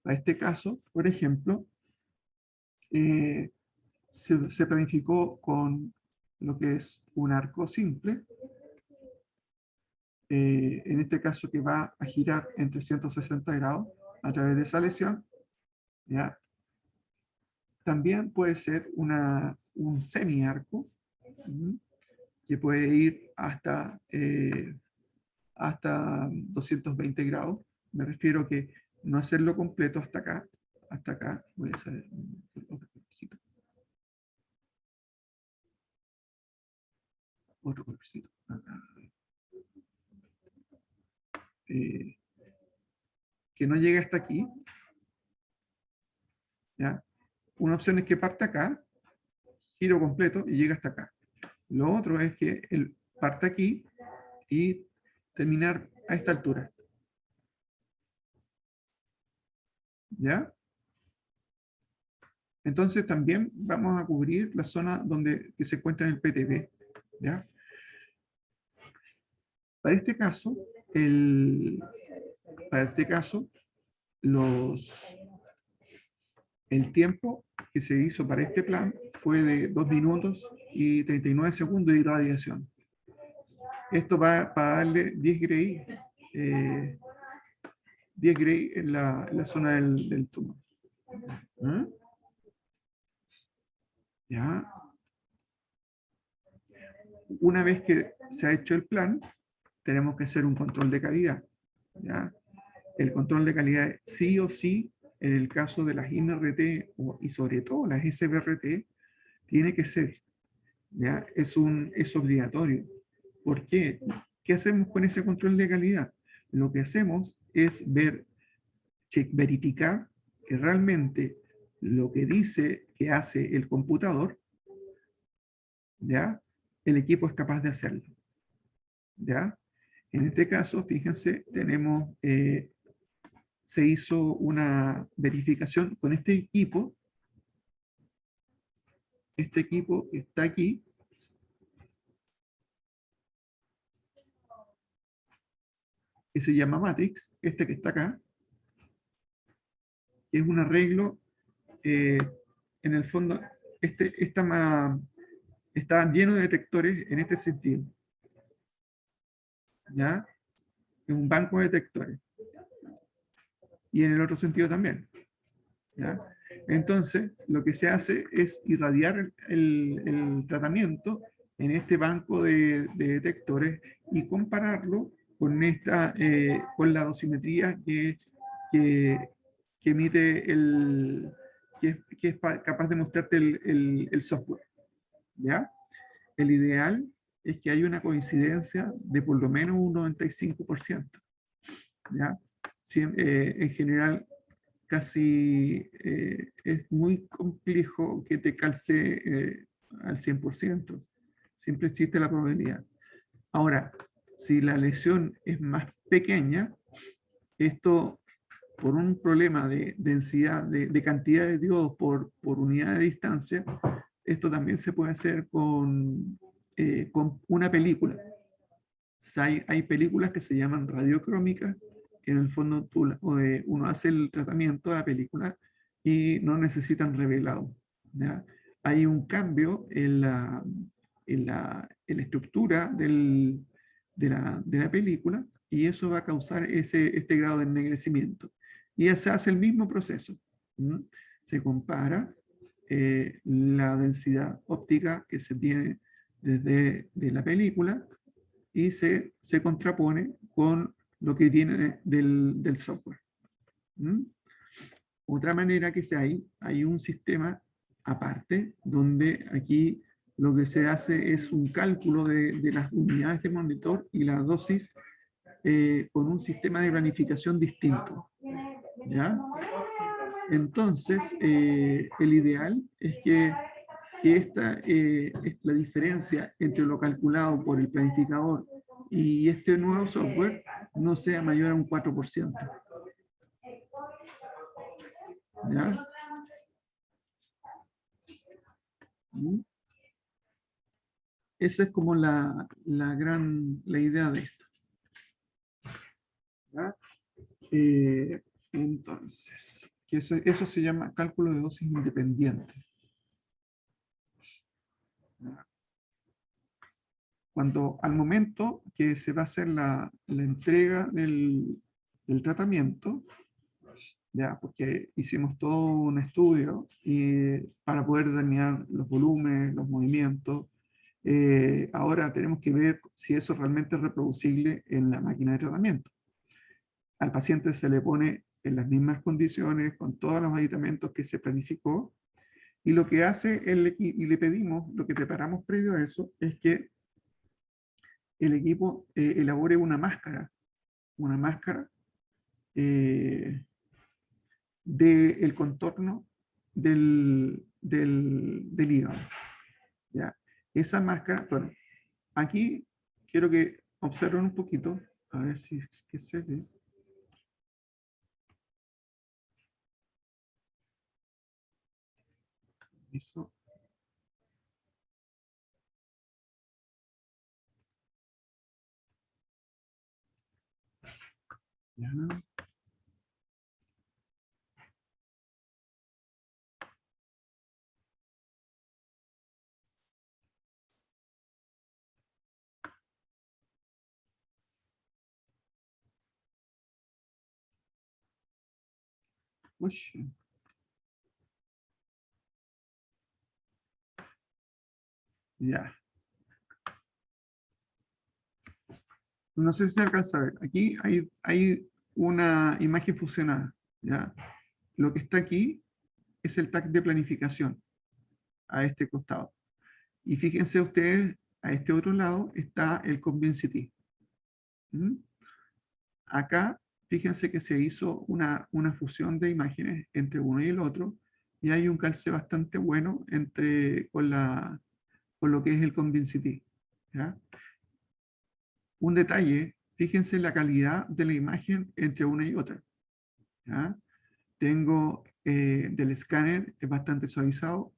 Para este caso, por ejemplo, se planificó con lo que es un arco simple, en este caso que va a girar en 360 grados a través de esa lesión. ¿Ya? También puede ser un semiarco, que puede ir hasta 220 grados. Me refiero a que no hacerlo completo hasta acá. Voy a hacer otro colorcito. que no llegue hasta aquí. ¿Ya? Una opción es que parte acá, giro completo y llega hasta acá. Lo otro es que él parte aquí y terminar a esta altura. ¿Ya? Entonces también vamos a cubrir la zona que se encuentra en el PTB. ¿Ya? Para este caso, el tiempo que se hizo para este plan fue de 2 minutos y 39 segundos de irradiación. Esto va para darle 10 gray, 10 gray en la zona del tumor. ¿Mm? ¿Ya? Una vez que se ha hecho el plan, tenemos que hacer un control de calidad. ¿Ya? El control de calidad sí o sí, en el caso de las INRT y sobre todo las SBRT, tiene que ser. ¿Ya? Es obligatorio. ¿Por qué? ¿Qué hacemos con ese control de calidad? Lo que hacemos es verificar que realmente lo que dice que hace el computador, ¿ya? El equipo es capaz de hacerlo. ¿Ya? En este caso, fíjense, se hizo una verificación con este equipo. Este equipo está aquí. Que se llama Matrix, este que está acá, que es un arreglo, en el fondo, está lleno de detectores en este sentido. ¿Ya? Es un banco de detectores. Y en el otro sentido también. ¿Ya? Entonces, lo que se hace es irradiar el tratamiento en este banco de detectores y compararlo con con la dosimetría que emite que es capaz de mostrarte el software. ¿Ya? El ideal es que haya una coincidencia de por lo menos un 95%. ¿Ya? En general, casi es muy complejo que te calce al 100%. Siempre existe la probabilidad. Ahora, si la lesión es más pequeña, esto por un problema de densidad, de cantidad de diodos por unidad de distancia, esto también se puede hacer con una película. Hay películas que se llaman radiocrómicas, que en el fondo uno hace el tratamiento de la película y no necesitan revelado. ¿Ya? Hay un cambio en la estructura de la película y eso va a causar este grado de ennegrecimiento. Y se hace el mismo proceso. ¿Mm? Se compara la densidad óptica que se tiene desde la película y se contrapone con lo que viene del software. ¿Mm? Otra manera que hay un sistema aparte, donde aquí lo que se hace es un cálculo de las unidades de monitor y la dosis con un sistema de planificación distinto. ¿Ya? Entonces, el ideal es que la diferencia entre lo calculado por el planificador y este nuevo software no sea mayor a un 4%. ¿Ya? Esa es como la idea de esto. ¿Ya? Entonces, eso se llama cálculo de dosis independiente. ¿Ya? Cuando al momento que se va a hacer la entrega del tratamiento, ya, porque hicimos todo un estudio para poder determinar los volúmenes, los movimientos. Ahora tenemos que ver si eso realmente es reproducible en la máquina de tratamiento. Al paciente se le pone en las mismas condiciones, con todos los aditamentos que se planificó, y lo que hace y le pedimos, lo que preparamos previo a eso, es que el equipo elabore una máscara una máscara del contorno del hígado. ¿Ya? Esa máscara, bueno, aquí quiero que observen un poquito, a ver si es que se ve. Eso. Ya. Uy, ya. No sé si se alcanza a ver. Aquí hay una imagen fusionada. ¿Ya? Lo que está aquí es el tag de planificación a este costado. Y fíjense ustedes, a este otro lado está el Convincity. ¿Mm? Acá, fíjense que se hizo una fusión de imágenes entre uno y el otro, y hay un calce bastante bueno con lo que es el Convincity. ¿Ya? Un detalle, fíjense la calidad de la imagen entre una y otra. ¿Ya? Tengo del escáner, es bastante suavizado,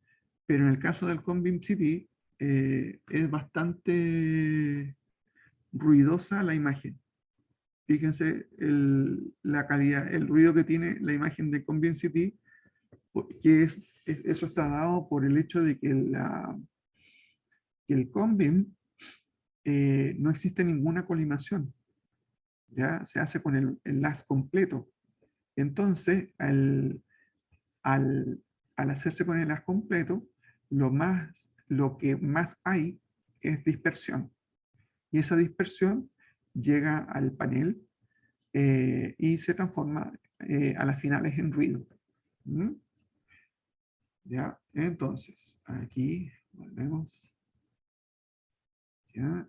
pero en el caso del Convincity es bastante ruidosa la imagen. Fíjense la calidad, el ruido que tiene la imagen de Convincity, eso está dado por el hecho de que, que el Convin no existe ninguna colimación, ¿ya? Se hace con el LAS completo. Entonces, al, al hacerse con el LAS completo, lo que más hay es dispersión. Y esa dispersión llega al panel y se transforma a las finales en ruido. ¿Mm? Ya, entonces, aquí volvemos. Ya,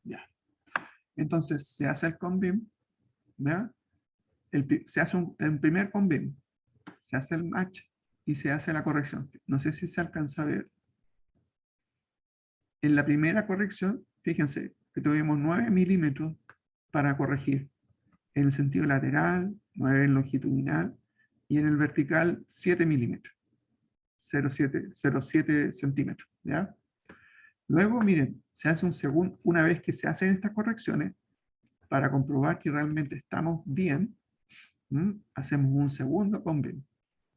ya. Entonces, se hace el conbim, ¿ya? Se hace el primer conbim, se hace el match y se hace la corrección. No sé si se alcanza a ver. En la primera corrección, fíjense que tuvimos 9 milímetros para corregir. En el sentido lateral, 9 en longitudinal, y en el vertical 7 milímetros, 0,7 centímetros. ¿Ya? Luego, miren, se hace una vez que se hacen estas correcciones, para comprobar que realmente estamos bien, hacemos un segundo convim.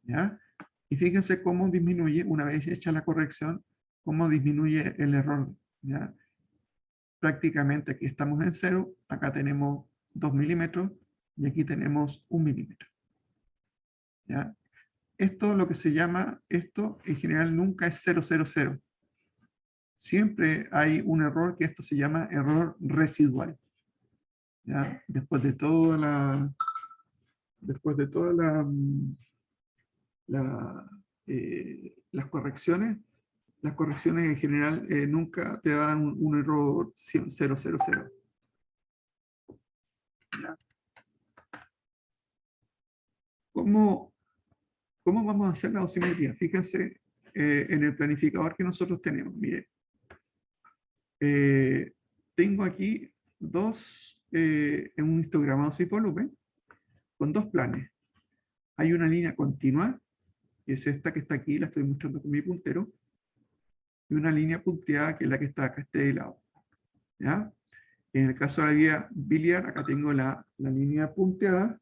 ¿Ya? Y fíjense cómo disminuye, una vez hecha la corrección, cómo disminuye el error. ¿Ya? Prácticamente aquí estamos en 0, acá tenemos 2 milímetros y aquí tenemos 1 milímetro. ¿Ya? Esto lo que se llama, esto en general nunca es 0,00. Siempre hay un error que esto se llama error residual. ¿Ya? Después de toda las correcciones en general nunca te dan un error 0,00. ¿Ya? ¿Cómo vamos a hacer la dosimetría? Fíjense en el planificador que nosotros tenemos. Mire, tengo aquí en un histogramado 6 volumen con dos planes. Hay una línea continua, que es esta que está aquí, la estoy mostrando con mi puntero, y una línea punteada, que es la que está acá, este lado. ¿Ya? En el caso de la vía biliar, acá tengo la línea punteada,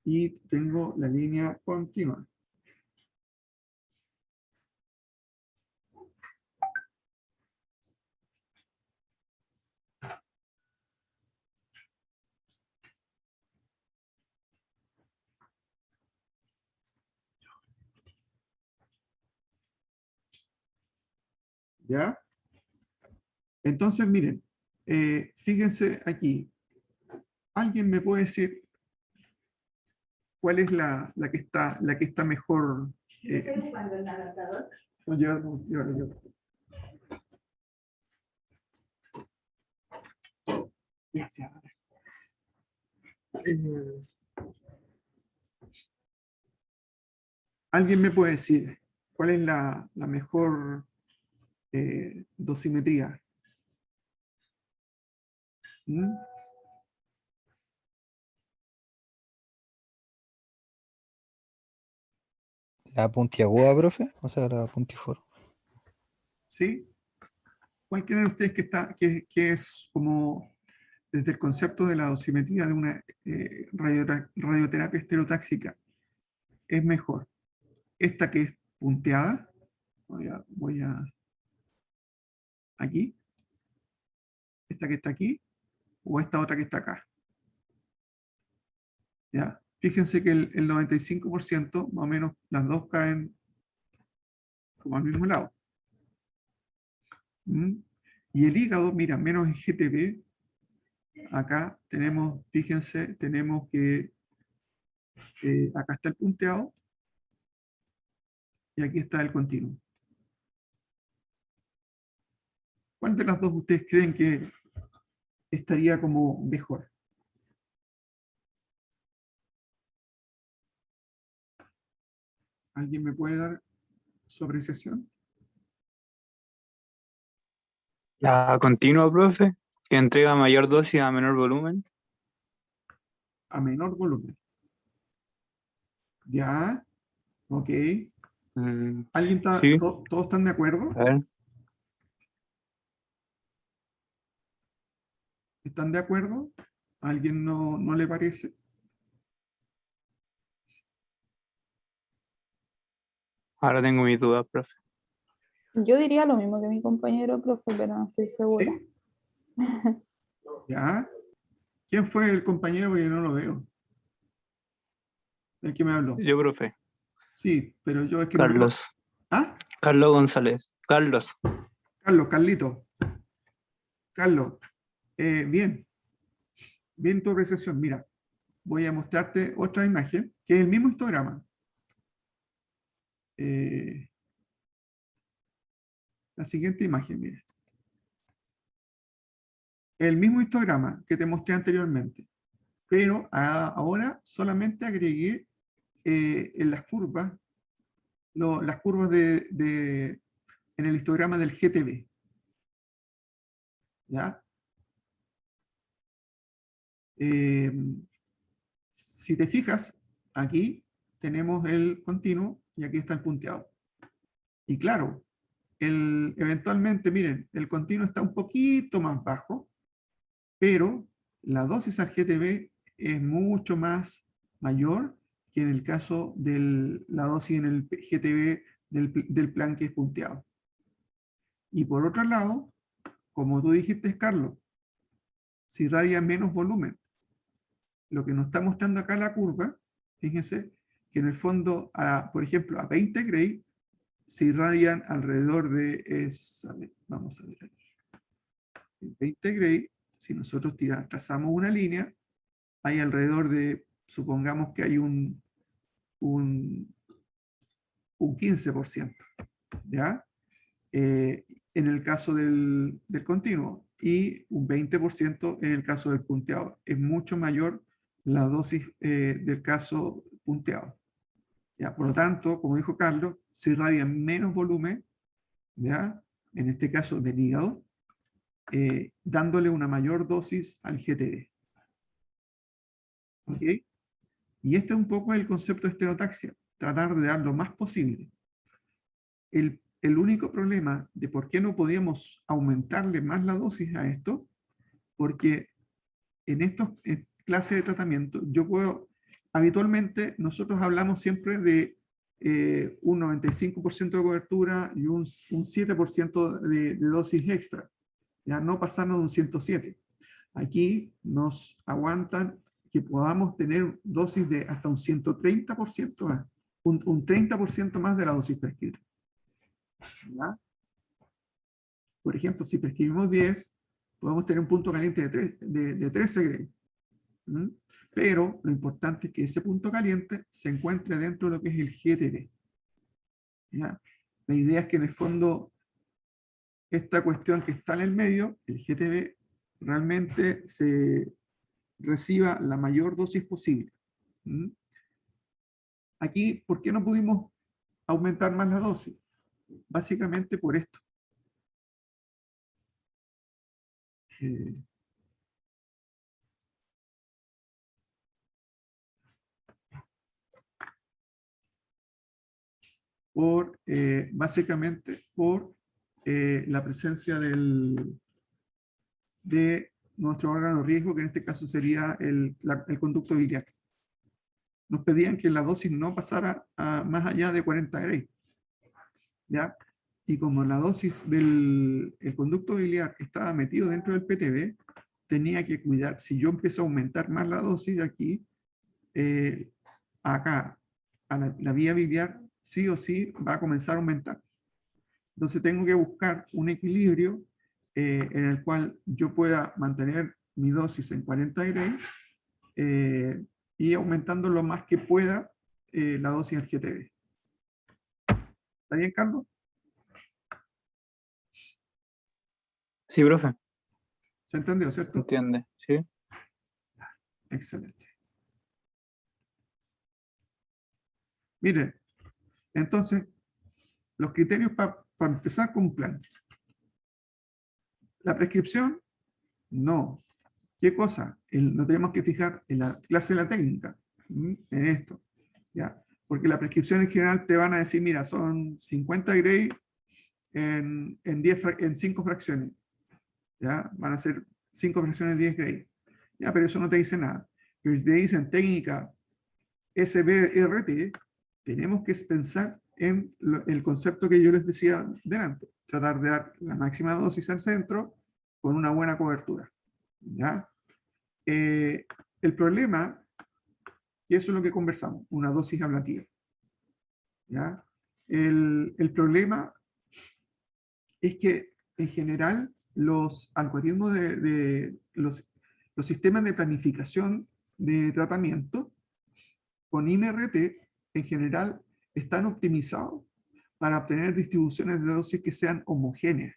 y tengo la línea continua. ¿Ya? Entonces, miren, Fíjense aquí. ¿Alguien me puede decir cuál es la que está mejor? No, llévalo yo. Gracias. ¿Alguien me puede decir cuál es la mejor dosimetría? ¿Mm? ¿La puntiaguda, profe? O sea, la puntiforme. ¿Sí? ¿Cuál creen ustedes que es como desde el concepto de la dosimetría de una radioterapia estereotáxica es mejor? ¿Esta que es punteada? Voy a aquí. ¿Esta que está aquí? ¿O esta otra que está acá? ¿Ya? Fíjense que el 95%, más o menos, las dos caen como al mismo lado. ¿Mm? Y el hígado, mira, menos en GTB, acá tenemos, fíjense, tenemos que acá está el punteado y aquí está el continuo. ¿Cuál de las dos ustedes creen que estaría como mejor? ¿Alguien me puede dar su apreciación? La continua, profe, que entrega mayor dosis a menor volumen. A menor volumen. ¿Ya? Ok. ¿Alguien está, Sí, todos están de acuerdo? a ver. ¿Están de acuerdo? ¿A alguien no le parece? Ahora tengo mis dudas, profe. Yo diría lo mismo que mi compañero, profe, pero no estoy segura. ¿Sí? ¿Ya? ¿Quién fue el compañero? Porque no lo veo. El que me habló. Yo, profe. Sí, pero yo es que no veo. Carlos. ¿Ah? Carlos González. Carlos. Carlito. Carlos, bien. Bien tu apreciación. Mira, voy a mostrarte otra imagen, que es el mismo histograma. La siguiente imagen, mira. El mismo histograma que te mostré anteriormente, pero ahora solamente agregué en las curvas, las curvas en el histograma del GTB. ¿Ya? Si te fijas, aquí tenemos el continuo y aquí está el punteado. Y claro, eventualmente, miren, el continuo está un poquito más bajo, pero la dosis al GTB es mucho más mayor que en el caso de la dosis en el GTB del plan que es punteado. Y por otro lado, como tú dijiste, Carlos, si irradia menos volumen. Lo que nos está mostrando acá la curva, fíjense, que en el fondo, por ejemplo, a 20 Gray, se irradian alrededor de, vamos a ver aquí, en 20 Gray, si nosotros trazamos una línea, hay alrededor de, supongamos que hay un 15%, ¿ya? En el caso del continuo, y un 20% en el caso del punteado. Es mucho mayor la dosis del caso punteado. ¿Ya? Por lo tanto, como dijo Carlos, se irradia menos volumen, ¿ya? En este caso del hígado, dándole una mayor dosis al GTD. ¿Ok? Y este es un poco el concepto de estereotaxia, tratar de dar lo más posible. El único problema de por qué no podíamos aumentarle más la dosis a esto, porque en estas clases de tratamiento, habitualmente nosotros hablamos siempre de un 95% de cobertura y un 7% de dosis extra, ya no pasarnos de un 107. Aquí nos aguantan que podamos tener dosis de hasta un 130% más, un 30% más de la dosis prescrita. ¿Ya? Por ejemplo, si prescribimos 10, podemos tener un punto caliente de 13 Gray. ¿Mm? Pero lo importante es que ese punto caliente se encuentre dentro de lo que es el GTB. ¿Ya? La idea es que en el fondo esta cuestión que está en el medio, el GTB, realmente se reciba la mayor dosis posible. ¿Mm? Aquí, ¿por qué no pudimos aumentar más la dosis? Básicamente por esto. Básicamente por la presencia de nuestro órgano de riesgo, que en este caso sería el conducto biliar. Nos pedían que la dosis no pasara más allá de 40 Gray. ¿Ya? Y como la dosis del conducto biliar estaba metido dentro del PTB, tenía que cuidar, si yo empiezo a aumentar más la dosis de aquí, acá, a la vía biliar, sí o sí va a comenzar a aumentar. Entonces tengo que buscar un equilibrio en el cual yo pueda mantener mi dosis en 40 Gray y aumentando lo más que pueda la dosis del GTB. ¿Está bien, Carlos? Sí, profe, ¿Se entendió, cierto? entiende, ¿sí? Excelente. Miren, entonces, los criterios para empezar con un plan. La prescripción, no. ¿Qué cosa? Nos tenemos que fijar en la clase de la técnica, en esto. ¿Ya? Porque la prescripción en general te van a decir, mira, son 50 Gray en 5 fracciones. ¿Ya? Van a ser 5 fracciones de 10 Gray. ¿Ya? Pero eso no te dice nada. Pero si te dicen técnica SBRT, tenemos que pensar en el concepto que yo les decía delante. Tratar de dar la máxima dosis al centro con una buena cobertura. ¿Ya? El problema, y eso es lo que conversamos, una dosis ablativa. ¿Ya? El problema es que en general los algoritmos los sistemas de planificación de tratamiento con IMRT en general están optimizados para obtener distribuciones de dosis que sean homogéneas.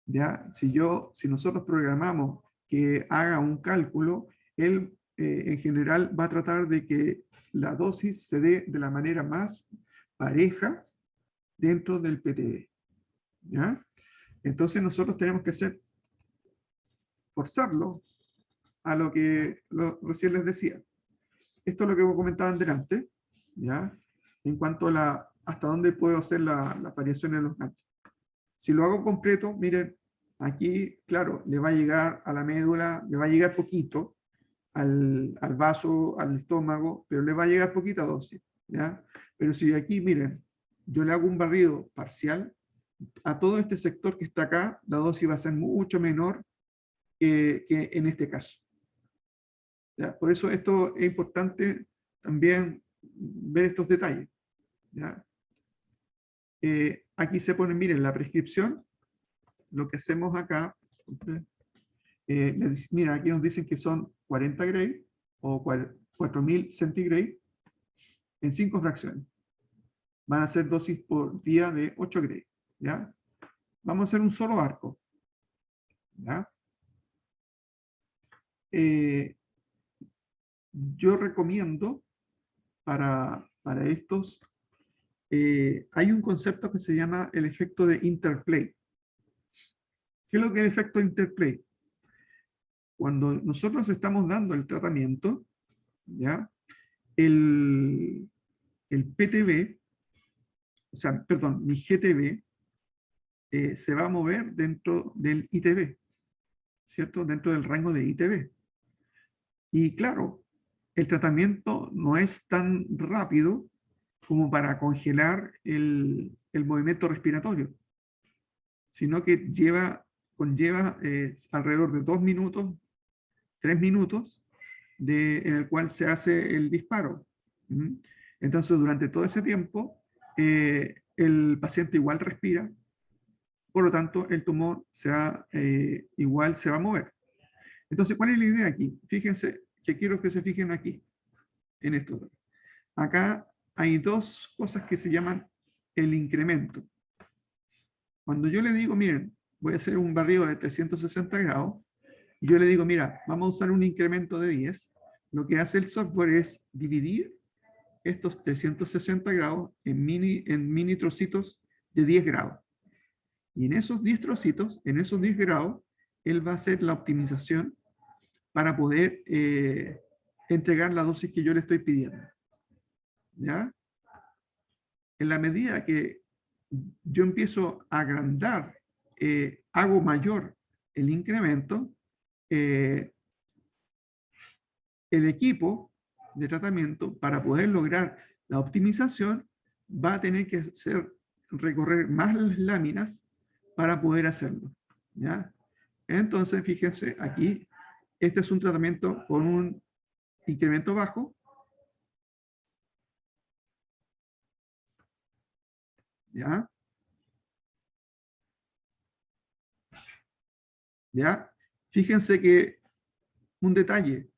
¿Ya? Si nosotros programamos que haga un cálculo, él en general va a tratar de que la dosis se dé de la manera más pareja dentro del PTB. ¿Ya? Entonces nosotros tenemos que forzarlo a lo que recién les decía. Esto es lo que comentaban delante, ¿ya? En cuanto a hasta dónde puedo hacer las variaciones en los ganchos. Si lo hago completo, miren, aquí, claro, le va a llegar a la médula, le va a llegar poquito al vaso, al estómago, pero le va a llegar poquita dosis, ¿ya? Pero si aquí, miren, yo le hago un barrido parcial, a todo este sector que está acá, la dosis va a ser mucho menor que en este caso. ¿Ya? Por eso esto es importante también ver estos detalles. ¿Ya? Aquí se pone, miren, la prescripción, lo que hacemos acá, mira, aquí nos dicen que son 40 Gray o 4000 centigray en 5 fracciones. Van a ser dosis por día de 8 Gray. ¿Ya? Vamos a hacer un solo arco. ¿Ya? Yo recomiendo para estos, hay un concepto que se llama el efecto de interplay. ¿Qué es lo que es el efecto de interplay? Cuando nosotros estamos dando el tratamiento, ¿ya? El PTB, o sea, perdón, mi GTB, se va a mover dentro del ITB, ¿cierto? Dentro del rango de ITB. Y claro, el tratamiento no es tan rápido como para congelar el movimiento respiratorio, sino que conlleva alrededor de 2 minutos, 3 minutos, en el cual se hace el disparo. Entonces, durante todo ese tiempo, el paciente igual respira, Por lo tanto, el tumor igual se va a mover. Entonces, ¿cuál es la idea aquí? Fíjense que quiero que se fijen aquí, en esto. Acá hay dos cosas que se llaman el incremento. Cuando yo le digo, miren, voy a hacer un barrido de 360 grados, yo le digo, mira, vamos a usar un incremento de 10, lo que hace el software es dividir estos 360 grados en mini trocitos de 10 grados. Y en esos 10 trocitos, en esos 10 grados, él va a hacer la optimización para poder entregar la dosis que yo le estoy pidiendo. ¿Ya? En la medida que yo empiezo a agrandar, hago mayor el incremento, el equipo de tratamiento, para poder lograr la optimización, va a tener que recorrer más las láminas para poder hacerlo. ¿Ya? Entonces, fíjense, aquí, este es un tratamiento con un incremento bajo. ¿Ya? ¿Ya? Fíjense que un detalle,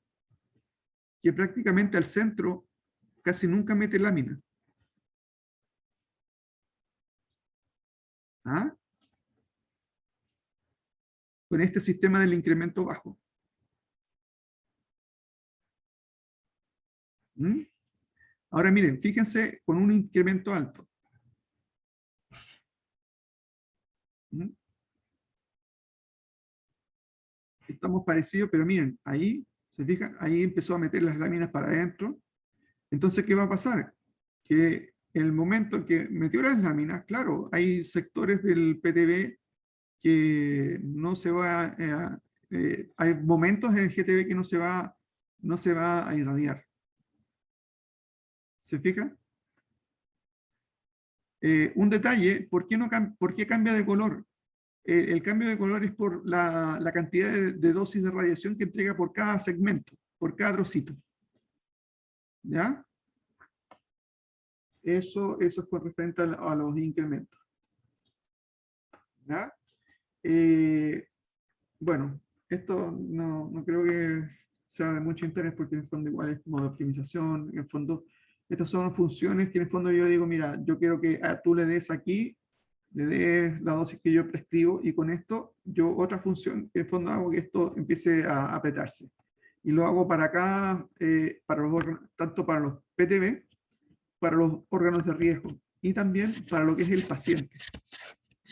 que prácticamente al centro casi nunca mete lámina. ¿Ah? Con este sistema del incremento bajo. ¿Mm? Ahora miren, fíjense con un incremento alto. ¿Mm? Estamos parecidos, pero miren, ahí, ¿se fijan? Ahí empezó a meter las láminas para adentro. Entonces, ¿qué va a pasar? Que en el momento en que metió las láminas, claro, hay sectores del PTB que no se va hay momentos en el GTB que no se va a irradiar. ¿Se fijan? Un detalle, ¿por qué cambia de color? El cambio de color es por la cantidad de dosis de radiación que entrega por cada segmento, por cada trocito. ¿Ya? Eso es con referente a los incrementos. ¿Ya? Bueno, esto no creo que sea de mucho interés porque en el fondo igual es como de optimización. En el fondo, estas son funciones que en el fondo yo digo, mira, yo quiero que tú le des aquí, le des la dosis que yo prescribo y con esto yo otra función, en el fondo hago que esto empiece a apretarse. Y lo hago para acá, para los órganos, tanto para los PTB, para los órganos de riesgo y también para lo que es el paciente.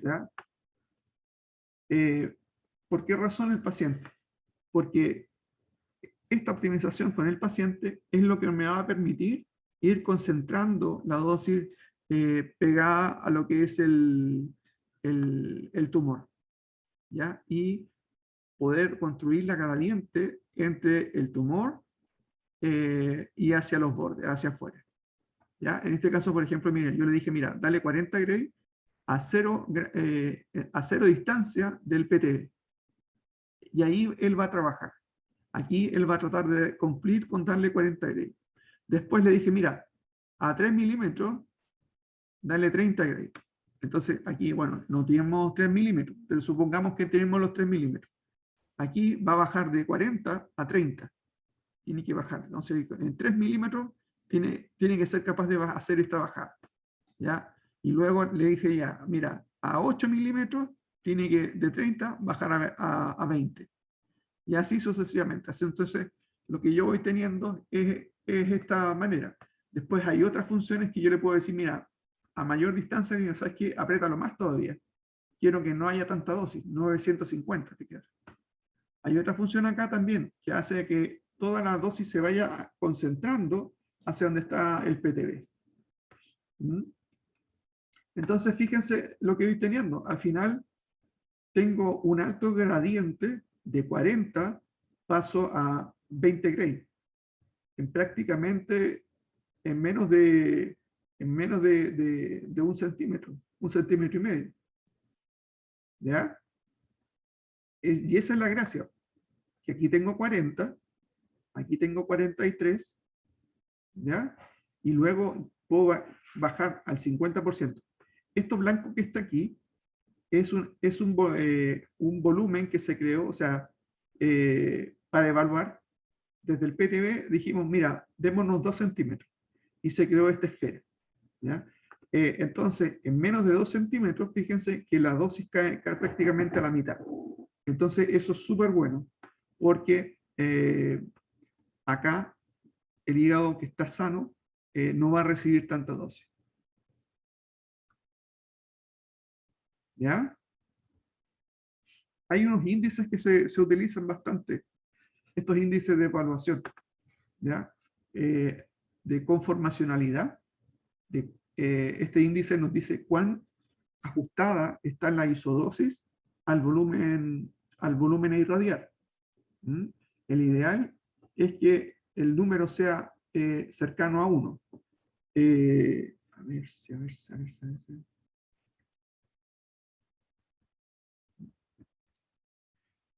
¿Ya? ¿Por qué razón el paciente? Porque esta optimización con el paciente es lo que me va a permitir ir concentrando la dosis pegada a lo que es el tumor, ¿ya? Y poder construir la gradiente entre el tumor y hacia los bordes, hacia afuera. ¿Ya? En este caso, por ejemplo, miren, yo le dije, mira, dale 40 Gray a cero distancia del PTB. Y ahí él va a trabajar. Aquí él va a tratar de cumplir con darle 40 Gray. Después le dije, mira, a 3 milímetros, dale 30 Gray. Entonces, aquí, bueno, no tenemos 3 milímetros, pero supongamos que tenemos los 3 milímetros. Aquí va a bajar de 40 a 30. Tiene que bajar. Entonces, en 3 milímetros tiene que ser capaz de hacer esta bajada. ¿Ya? Y luego le dije ya, mira, a 8 milímetros tiene que de 30 bajar a 20. Y así sucesivamente. Entonces, lo que yo voy teniendo es esta manera. Después hay otras funciones que yo le puedo decir, mira, a mayor distancia, ¿sabes qué? Apriétalo más todavía. Quiero que no haya tanta dosis, 950 te queda. Hay otra función acá también, que hace que toda la dosis se vaya concentrando hacia donde está el PTB. ¿Mm? Entonces, fíjense lo que voy teniendo. Al final, tengo un alto gradiente de 40, paso a 20 Gray. Prácticamente en menos de un centímetro y medio. ¿Ya? Y esa es la gracia. Que aquí tengo 40, aquí tengo 43, ¿ya? Y luego puedo bajar al 50%. Esto blanco que está aquí un volumen que se creó, o sea, para evaluar. Desde el PTB dijimos, mira, démonos 2 centímetros. Y se creó esta esfera. ¿Ya? Entonces, en menos de 2 centímetros, fíjense que la dosis cae prácticamente a la mitad. Entonces, eso es súper bueno, porque acá el hígado que está sano no va a recibir tanta dosis. ¿Ya? Hay unos índices que se utilizan bastante, estos índices de evaluación, ¿ya? De conformacionalidad. Este índice nos dice cuán ajustada está la isodosis al volumen a irradiar. ¿Mm? El ideal es que el número sea cercano a 1. A ver, a ver, a ver, a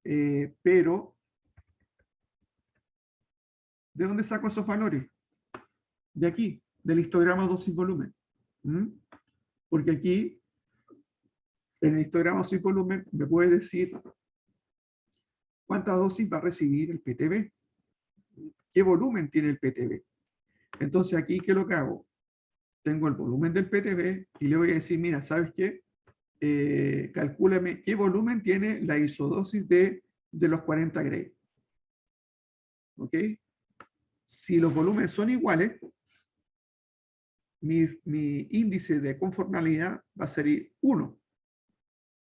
ver. Pero, ¿de dónde saco esos valores? De aquí, del histograma dosis-volumen. ¿Mm? Porque aquí, en el histograma dosis-volumen, me puede decir cuánta dosis va a recibir el PTB, qué volumen tiene el PTB. Entonces aquí, ¿qué es lo que hago? Tengo el volumen del PTB y le voy a decir, mira, ¿sabes qué? Calcúlame qué volumen tiene la isodosis de los 40 Gray. ¿Ok? Si los volúmenes son iguales, mi índice de conformalidad va a ser 1.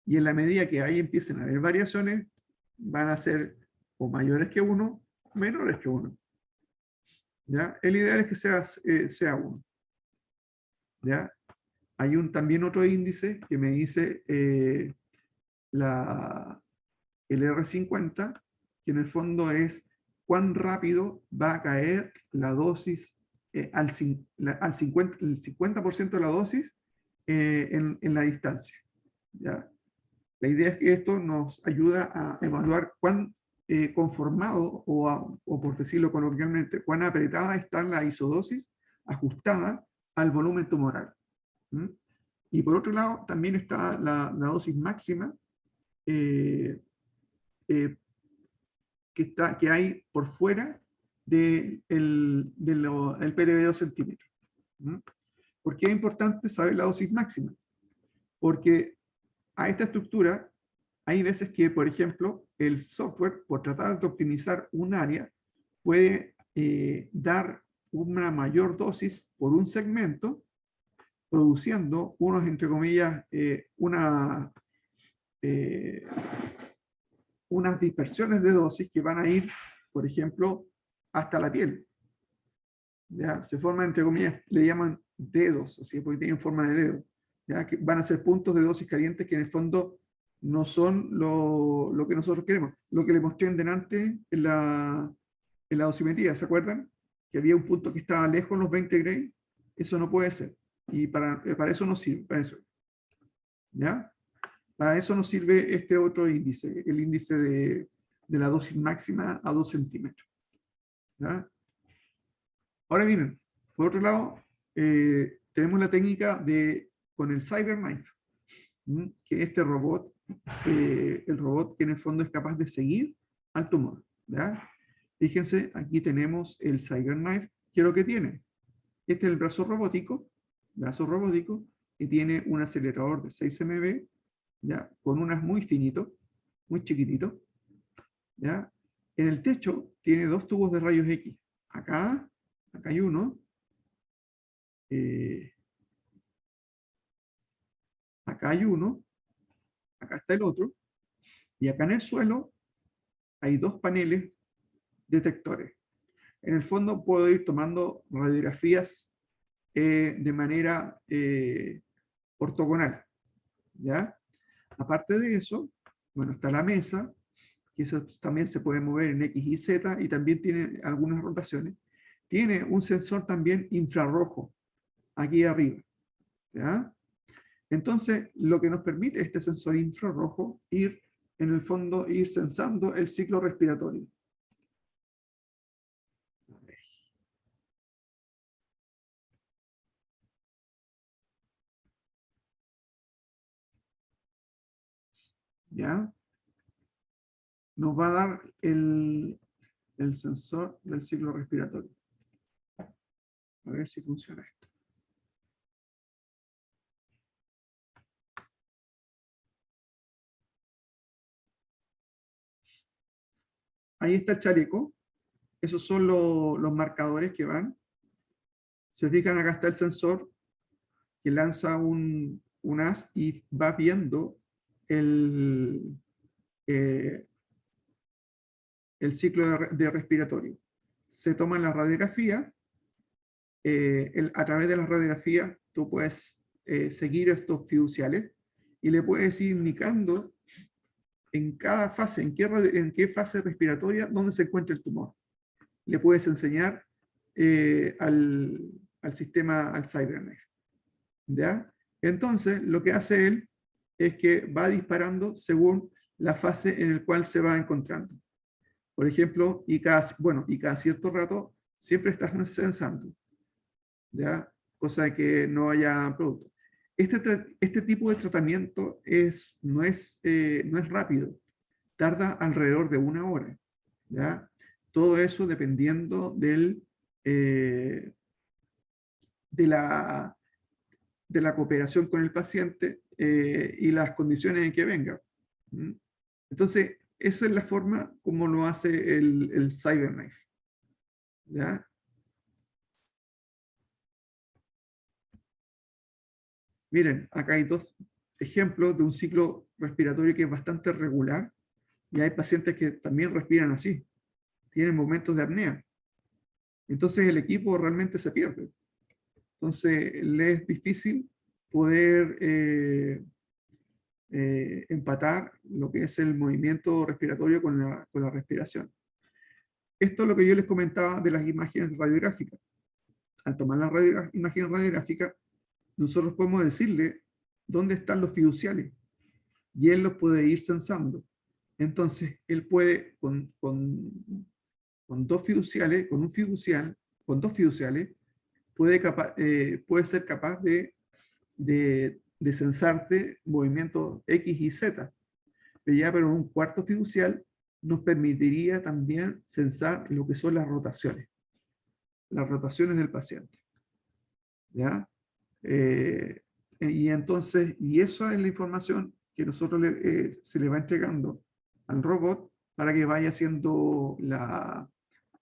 Y en la medida que ahí empiecen a haber variaciones, van a ser o mayores que 1, menores que 1. ¿Ya? El ideal es que sea 1. ¿Ya? Hay también otro índice que me dice el R50, que en el fondo es cuán rápido va a caer la dosis al 50% de la dosis en la distancia. ¿Ya? La idea es que esto nos ayuda a evaluar cuán conformado, o por decirlo coloquialmente, cuán apretada está la isodosis ajustada al volumen tumoral. ¿Mm? Y por otro lado, también está la dosis máxima eh, que hay por fuera del PTB de 2 centímetros. ¿Mm? ¿Por qué es importante saber la dosis máxima? Porque a esta estructura hay veces que, por ejemplo, el software, por tratar de optimizar un área, puede dar una mayor dosis por un segmento, produciendo unos, entre comillas, unas dispersiones de dosis que van a ir, por ejemplo, hasta la piel. ¿Ya? Se forman, entre comillas, le llaman dedos, así porque tienen forma de dedo. ¿Ya? Que van a ser puntos de dosis calientes que en el fondo no son lo que nosotros queremos. Lo que le mostré en delante en la dosimetría, ¿se acuerdan? Que había un punto que estaba lejos, los 20 Gray. Eso no puede ser. Y para eso no sirve. Para eso. ¿Ya? Para eso nos sirve este otro índice, el índice de la dosis máxima a 2 centímetros. ¿Ya? Ahora miren, por otro lado, tenemos la técnica con el CyberKnife, que este robot, el robot que en el fondo es capaz de seguir al tumor. ¿Ya? Fíjense, aquí tenemos el CyberKnife, que es lo que tiene. Este es el brazo robótico, que tiene un acelerador de 6 MB, ¿ya? Con unas muy finito, muy chiquitito. ¿Ya? En el techo tiene 2 tubos de rayos X. Acá hay uno. Acá hay uno. Acá está el otro. Y acá en el suelo hay 2 paneles detectores. En el fondo puedo ir tomando radiografías de manera ortogonal. ¿Ya? Aparte de eso, bueno, está la mesa, que eso también se puede mover en X y Z, y también tiene algunas rotaciones. Tiene un sensor también infrarrojo, aquí arriba. ¿Ya? Entonces, lo que nos permite este sensor infrarrojo, en el fondo, ir sensando el ciclo respiratorio. ¿Ya? Nos va a dar el sensor del ciclo respiratorio. A ver si funciona esto. Ahí está el chaleco. Esos son los marcadores que van. Se fijan, acá está el sensor que lanza un haz y va viendo el ciclo de respiratorio. Se toma la radiografía. A través de la radiografía tú puedes seguir estos fiduciales y le puedes ir indicando en cada fase, en qué fase respiratoria, dónde se encuentra el tumor. Le puedes enseñar al sistema, al CyberKnife. ¿Ya? Entonces, lo que hace él es que va disparando según la fase en la cual se va encontrando. Por ejemplo, y cada cierto rato siempre estás censando, ¿ya? Cosa de que no haya producto. Este tipo de tratamiento no es rápido, tarda alrededor de 1 hora, ¿ya? Todo eso dependiendo de la cooperación con el paciente y las condiciones en que venga. ¿Mm? Entonces, esa es la forma como lo hace el CyberKnife. ¿Ya? Miren, acá hay 2 ejemplos de un ciclo respiratorio que es bastante regular y hay pacientes que también respiran así, tienen momentos de apnea. Entonces el equipo realmente se pierde. Entonces le es difícil poder empatar lo que es el movimiento respiratorio con la respiración. Esto es lo que yo les comentaba de las imágenes radiográficas. Al tomar las imágenes radiográficas, nosotros podemos decirle dónde están los fiduciales y él los puede ir censando. Entonces, él puede, con 2 fiduciales, con 2 fiduciales, puede ser capaz de censarte movimientos X y Z. Pero un cuarto fiducial nos permitiría también censar lo que son las rotaciones del paciente. ¿Ya? Y entonces, esa es la información que nosotros se le va entregando al robot para que vaya haciendo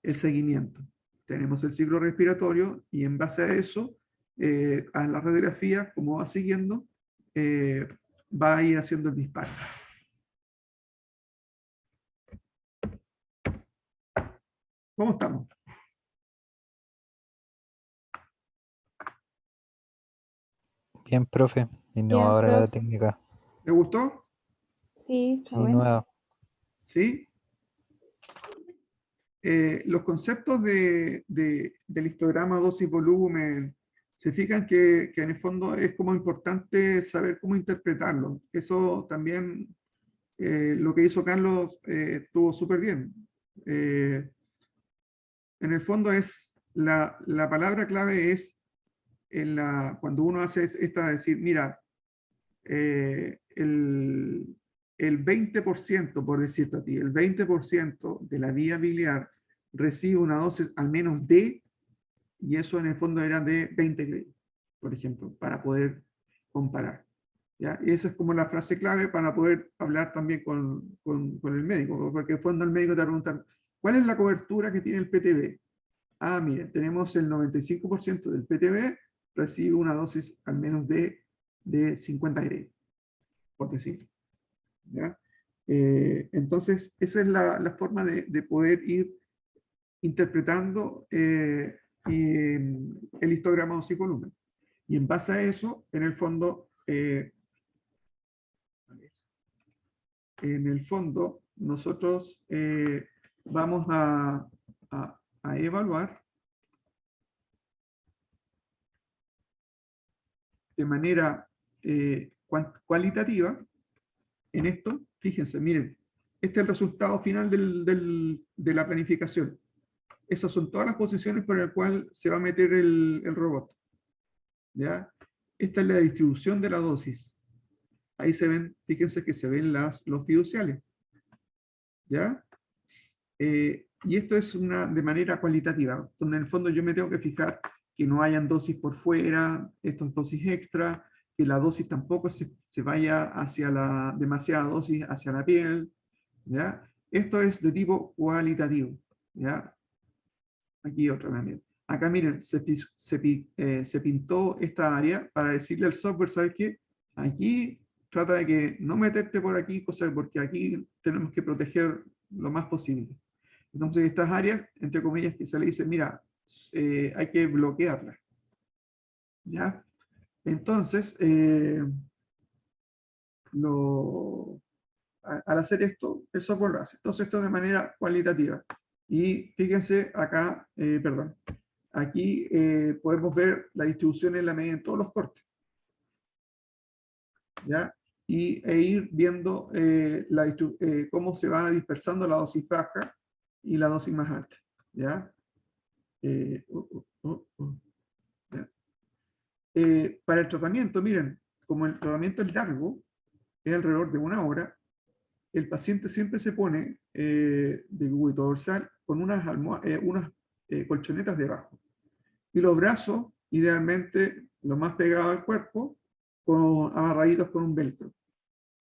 el seguimiento. Tenemos el ciclo respiratorio y en base a eso, a la radiografía, como va siguiendo, va a ir haciendo el disparo. ¿Cómo estamos? Bien, profe. Innovadora la profe. técnica. ¿Le gustó? Sí, está Sí, bueno. nueva. ¿Sí? Los conceptos del histograma dosis-volumen, se fijan que en el fondo es como importante saber cómo interpretarlo. Eso también, lo que hizo Carlos, estuvo súper bien. En el fondo la palabra clave es cuando uno hace esta, decir, mira, el 20%, por decirte a ti, el 20% de la vía biliar recibe una dosis al menos de, y eso en el fondo era de 20 gramos, por ejemplo, para poder comparar. ¿Ya? Y esa es como la frase clave para poder hablar también con el médico, porque en el fondo el médico te va a preguntar, ¿cuál es la cobertura que tiene el PTB? Ah, mira, tenemos el 95% del PTB recibe una dosis al menos de 50 gramos, por decirlo. ¿Ya? Entonces, esa es la forma de poder ir interpretando el histograma dosis-volumen. Y en base a eso, en el fondo, nosotros vamos a evaluar de manera cualitativa en esto. Fíjense, miren, este es el resultado final de la planificación. Esas son todas las posiciones por las cuales se va a meter el robot. ¿Ya? Esta es la distribución de la dosis. ahí se ven, fíjense que se ven los fiduciales. ¿Ya? Y esto es de manera cualitativa, donde en el fondo yo me tengo que fijar que no hayan dosis por fuera, estas dosis extra, que la dosis tampoco se vaya hacia demasiada dosis hacia la piel, ¿ya? Esto es de tipo cualitativo, ¿ya? Aquí otra manera. Acá miren, se pintó esta área para decirle al software, ¿sabes qué? Aquí trata de que no meterte por aquí, porque aquí tenemos que proteger lo más posible. Entonces estas áreas, entre comillas, que se le dice, mira, hay que bloquearlas. ¿Ya? Entonces, al hacer esto, el software lo hace. Entonces esto de manera cualitativa. Y fíjense acá, perdón, aquí podemos ver la distribución en la medida en todos los cortes. ¿Ya? E ir viendo cómo se va dispersando la dosis baja y la dosis más alta. ¿Ya? ¿Ya? Para el tratamiento, miren, como el tratamiento es largo, es alrededor de 1 hora, el paciente siempre se pone de cúbito dorsal con unas colchonetas debajo. Y los brazos, idealmente, lo más pegado al cuerpo, amarraditos con un velcro.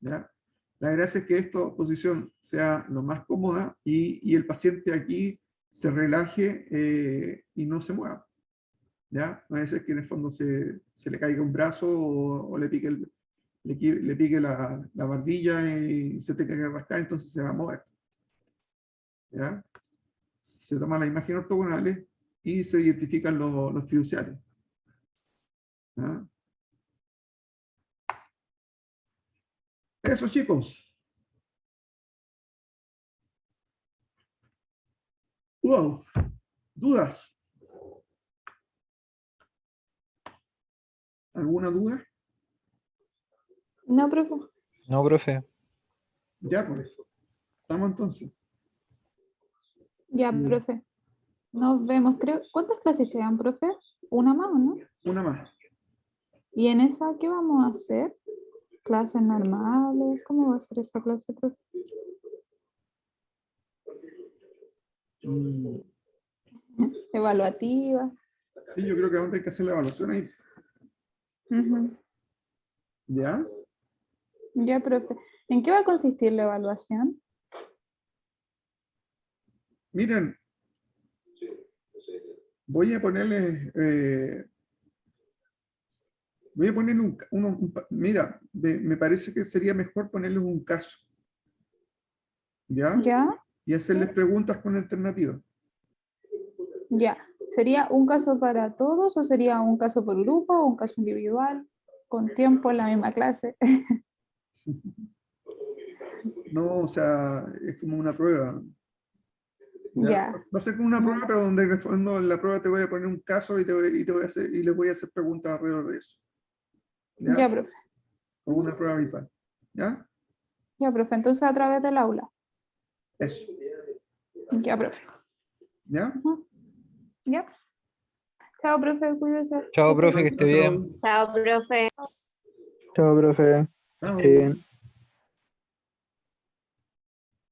¿Ya? La gracia es que esta posición sea lo más cómoda y el paciente aquí se relaje y no se mueva. ¿Ya? No es que en el fondo se le caiga un brazo o le pique, le pique la barbilla y se tenga que rascar, entonces se va a mover. ¿Ya? Se toman las imágenes ortogonales y se identifican los fiduciarios. ¿Ya? Eso, chicos. Wow. ¿Dudas? ¿Alguna duda? No, profe. No, profe. Ya, pues. Estamos entonces. Ya, Mm. profe. Nos vemos, creo. ¿Cuántas clases quedan, profe? Una más, ¿no? Una más. ¿Y en esa qué vamos a hacer? ¿Clases normales? ¿Cómo va a ser esa clase, profe? Mm, Evaluativa. Sí, yo creo que vamos a tener que hacer la evaluación ahí. Ujú. ¿Ya? Ya, profe. ¿En qué va a consistir la evaluación? Miren, voy a ponerles, voy a poner mira, me parece que sería mejor ponerles un caso, ¿ya? Ya, Y hacerles preguntas con alternativas. ya. ¿Sería un caso para todos o sería un caso por grupo o un caso individual? Con tiempo en la misma clase. No, o sea, es como una prueba. ¿Ya? Ya. Va a ser como una prueba, pero donde en el fondo en la prueba te voy a poner un caso y te voy a hacer, y les voy a hacer preguntas alrededor de eso. ¿Ya? Ya, profe. Como una prueba habitual. ¿Ya? Ya, profe. Entonces a través del aula. Eso. Ya, profe. ¿Ya? Ujú. Ya. Chao, profe. Cuídese. Chao, profe, que esté Hasta bien. luego. Chao, profe. Chao, profe. Chao. Esté bien.